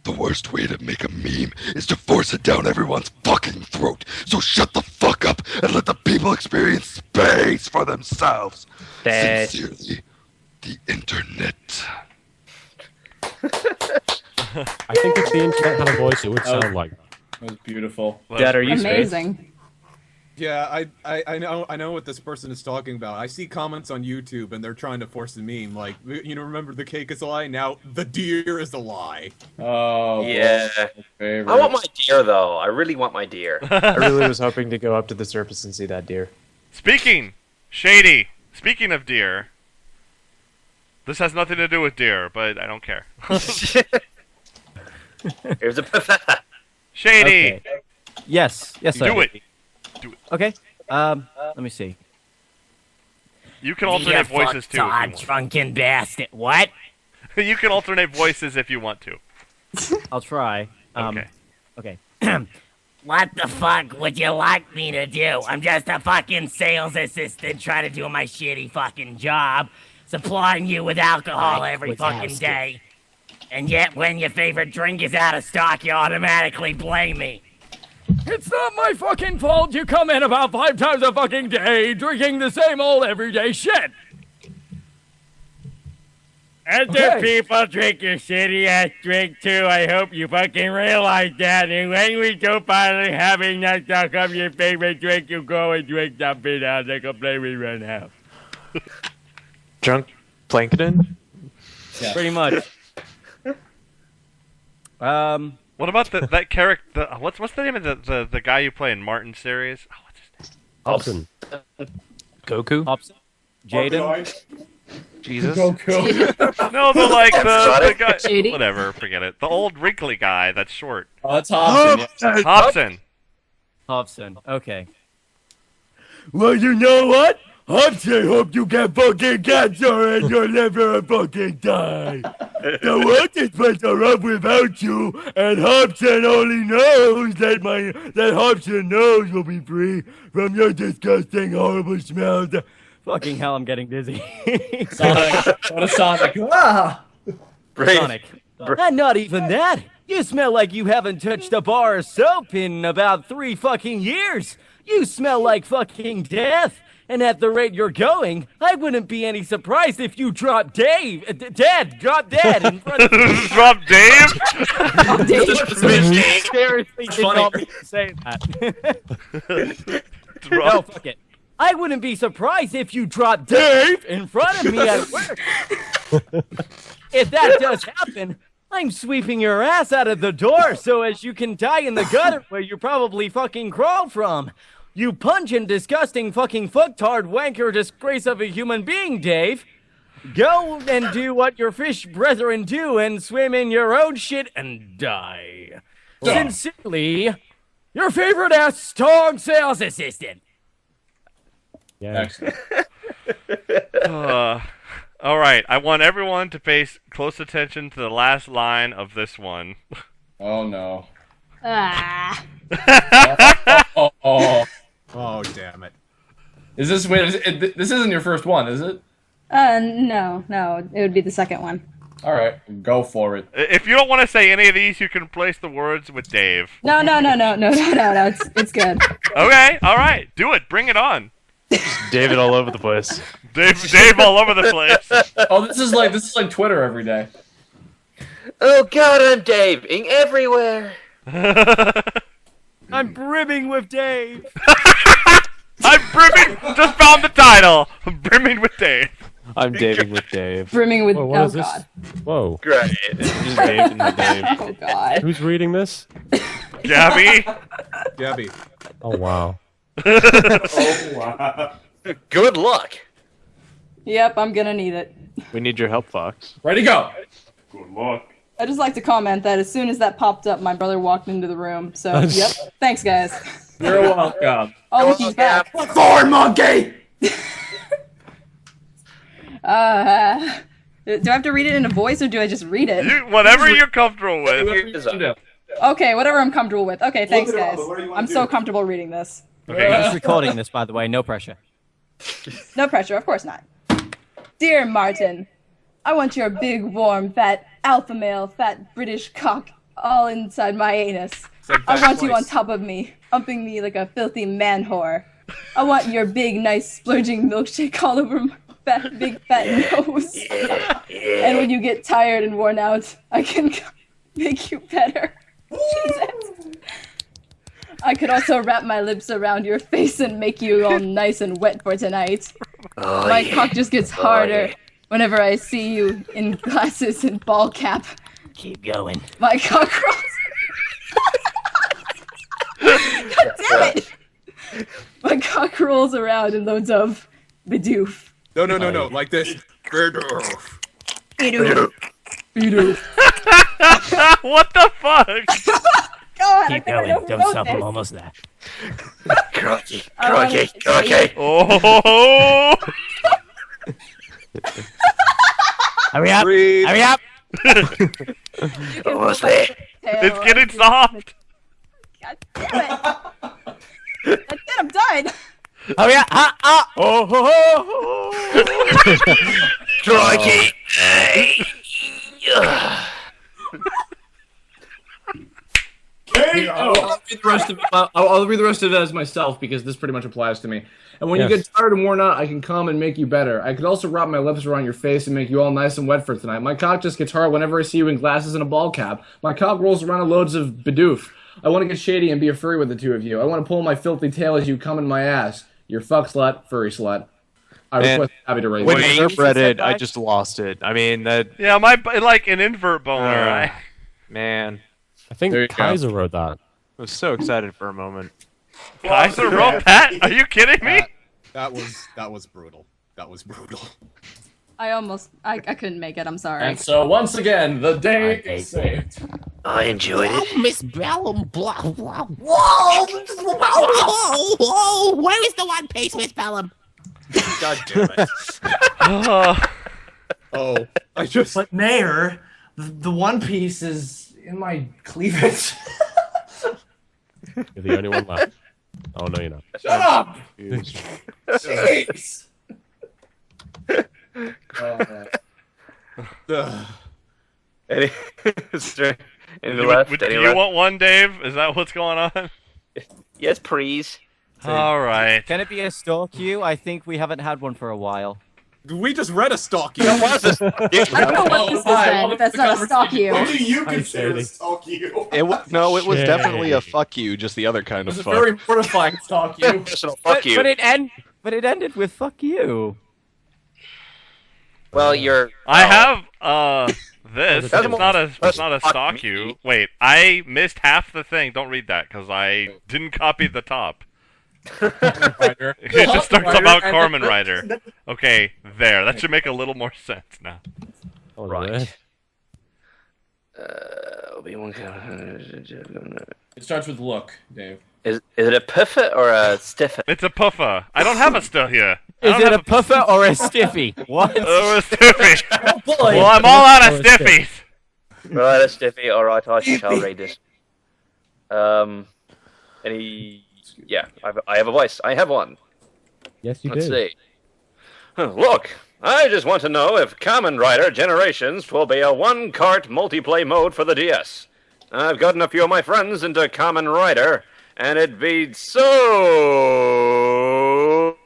The worst way to make a meme is to force it down everyone's fucking throat. So shut the fuck up and let the people experience space for themselves. Sincerely, the internet. I think if the internet had a voice, it would sound like that. That was beautiful. Dad, are you Amazing. Yeah, I know what this person is talking about. I see comments on YouTube and they're trying to force a meme like, you know, remember the cake is a lie? Now the deer is a lie. Oh Yeah. I want my deer though. I really want my deer. I really was hoping to go up to the surface and see that deer. Speaking of deer, this has nothing to do with deer, but I don't care. Here's a Shady. Okay. Yes, Do I it. Okay. Let me see. You can alternate voices too. If you want. Drunken bastard. What? You can alternate voices if you want to. I'll try. Okay. Okay. What the fuck would you like me to do? I'm just a fucking sales assistant trying to do my shitty fucking job. supplying you with alcohol every Whachow. fucking day. And yet, when your favorite drink is out of stock, you automatically blame me. It's not my fucking fault you come in about 5 times a fucking day, drinking the same old everyday shit. Other people drink your shitty ass drink too. I hope you fucking realize that. And when we do finally having that stock of your favorite drink, you go and drink something else. They complain we run out. Drunk plankton? Yeah. Pretty much. What about that character? What's the name of the guy you play in Martin series? Oh, what's his name? Hobson. Goku? Hobson? Jaden? Jesus. Goku. No, but like the guy. Shady. Whatever, forget it. The old wrinkly guy that's short. Oh, that's Hobson. Yeah. Hobson. Hobson. Okay. Well, you know what? Hobson hope you get fucking cancer and you'll never fucking die. The world is better off without you, and Hobson only knows that Hobson knows you'll be free from your disgusting, horrible smells. Fucking hell, I'm getting dizzy. Sonic. What a Sonic. Ah! Sonic. And not even that. You smell like you haven't touched a bar of soap in about 3 fucking years. You smell like fucking death. And at the rate you're going, I wouldn't be any surprised if you drop Dave. Drop dead in front of me. Drop Dave? Seriously, did not mean to say that. No, fuck it. I wouldn't be surprised if you drop Dave in front of me at work. If that does happen, I'm sweeping your ass out of the door so as you can die in the gutter where you probably fucking crawled from. You pungent, disgusting fucking fucktard wanker disgrace of a human being, Dave. Go and do what your fish brethren do and swim in your own shit and die. Sincerely, your favorite ass dog sales assistant. Yeah. Excellent. All right, I want everyone to pay close attention to the last line of this one. Oh no. Ah. Oh, damn it. Is this this isn't your first one, is it? No, it would be the second one. All right, go for it. If you don't want to say any of these, you can replace the words with Dave. No, it's good. Okay, all right, do it. Bring it on. David all over the place. Dave all over the place. Oh, this is like Twitter every day. Oh God, I'm Daving everywhere. I'm brimming with Dave. I'm brimming. Just found the title. I'm brimming with Dave. I'm Daving with Dave. Brimming with. Whoa, Oh what is this? God. Whoa. Great. Just Dave and Dave. Oh God. Who's reading this? Gabby. Gabby. Oh, wow. Oh, wow. Good luck. Yep, I'm gonna need it. We need your help, Fox. Ready, go. Good luck. I just like to comment that as soon as that popped up, my brother walked into the room. So, yep. Thanks, guys. You're welcome. Oh, look, he's back. For monkey! Do I have to read it in a voice or do I just read it? Whatever you're comfortable with. Okay, whatever I'm comfortable with. Okay, thanks, guys. I'm so comfortable reading this. Okay, just recording this, by the way. No pressure. No pressure, of course not. Dear Martin, I want your big, warm, fat, alpha male, fat British cock all inside my anus. I want you on top of me, humping me like a filthy man whore. I want your big, nice, splurging milkshake all over my big, fat nose. And when you get tired and worn out, I can make you better. Jesus. I could also wrap my lips around your face and make you all nice and wet for tonight. My cock just gets harder whenever I see you in glasses and ball cap. Keep going. My cock rolls. God damn it! My cock rolls around in loads of bidoof. No, like this. Bidoof. What the fuck? God, Keep going. Don't stop. I'm almost there. Crocky. Oh! Hurry up! Breathe. Hurry up! Almost there. It's getting soft. God damn it! That's it, I'm done! Hurry up! Oh, ho, ho, ho. Crikey! I'll read the rest of it as myself because this pretty much applies to me. And when you get tired and worn out, I can come and make you better. I could also wrap my lips around your face and make you all nice and wet for tonight. My cock just gets hard whenever I see you in glasses and a ball cap. My cock rolls around in loads of Bidoof. I want to get shady and be a furry with the two of you. I want to pull my filthy tail as you come in my ass. You're fuck slut, furry slut. I request Abby to raise When it. Surf read it, I just lost it. I mean, that... Yeah, like an invert boner. Man. I think Kaiser wrote that. I was so excited for a moment. Kaiser wrote that? Are you kidding me? That was brutal. That was brutal. I couldn't make it. I'm sorry. And so once again, the day is saved. I enjoyed it. Miss Bellum. Whoa! Where is the One Piece, Miss Bellum? God damn it. Oh, I just. But Mayor, the One Piece is in my cleavage. You're the only one left. Oh, no, you're not. Shut up! Jeez! Do you want one, Dave? Is that what's going on? Yes, please. All right. Can it be a stalk you? I think we haven't had one for a while. We just read a stalk you. I don't know what this is then, but that's not a stalk you. What do you consider a stalk you? It was definitely a fuck you, just the other kind of fuck. It's a very mortifying stalk you. Fuck you. But it ended with fuck you. Well, I have this. It's not a stalk you. Wait, I missed half the thing. Don't read that because I didn't copy the top. It just starts about Corman Rider. Okay, there. That should make a little more sense now. Right. It starts with look, Dave. Is it a puffer or a stiffer? It's a puffer. I don't have a still here. Is it a puffer or a stiffy? What? Oh, a stiffy. Well, I'm all out of stiffies. Right, a stiffy. All right, I shall read this. Yeah, I have a voice. I have one. Yes, you Let's do. see. Look, I just want to know if Kamen Rider Generations will be a one-cart multiplayer mode for the DS. I've gotten a few of my friends into Kamen Rider, and it'd be so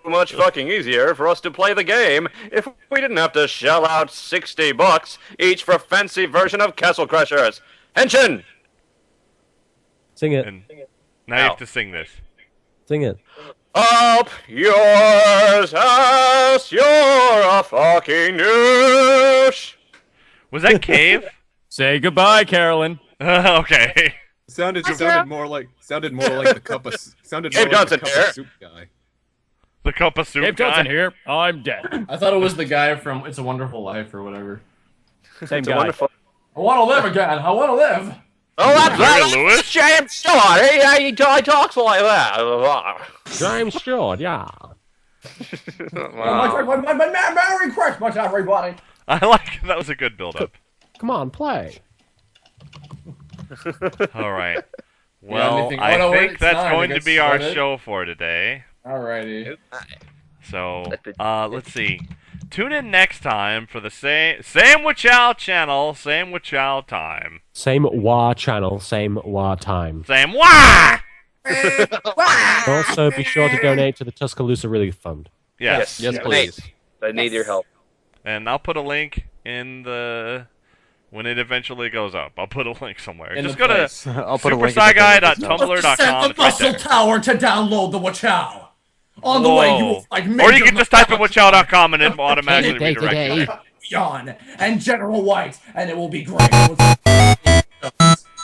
much fucking easier for us to play the game if we didn't have to shell out $60 each for a fancy version of Castle Crashers. Henshin! Sing it. Now you have to sing this. Sing it. Up yours ass, you're a fucking douche. Was that Cave? Say goodbye, Carolyn. Okay. Sounded more like the cup of soup guy. The cup of soup Dave guy. Johnson here. I'm dead. I thought it was the guy from It's a Wonderful Life or whatever. Same guy. I want to live again. I want to live. Oh, that's Lewis? James Stewart. He talks like that. James Stewart, yeah. Merry Christmas, everybody. I like that. Was a good build-up. Come on, play. All right. Well, anything- I oh, no, wait, think it's that's not. going It to gets be our started. show for today. Alrighty. So, let's see. Tune in next time for the same Whachow channel, same Whachow time. Same Wah channel, same Wah time. Same Wah! Also, be sure to donate to the Tuscaloosa Relief Fund. Yes, please. I need your help. And I'll put a link in the... When it eventually goes up, I'll put a link somewhere. In Just the go to place. I'll put a link in the supersciguy.tumblr.com. Send the It's right muscle there. tower to download the Whachow. On the way, you will find Or you Major can just type in Whachow.com and it will automatically redirect you. Yawn and General White, and it will be great.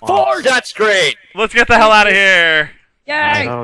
That's great. Let's get the hell out of here. Yay!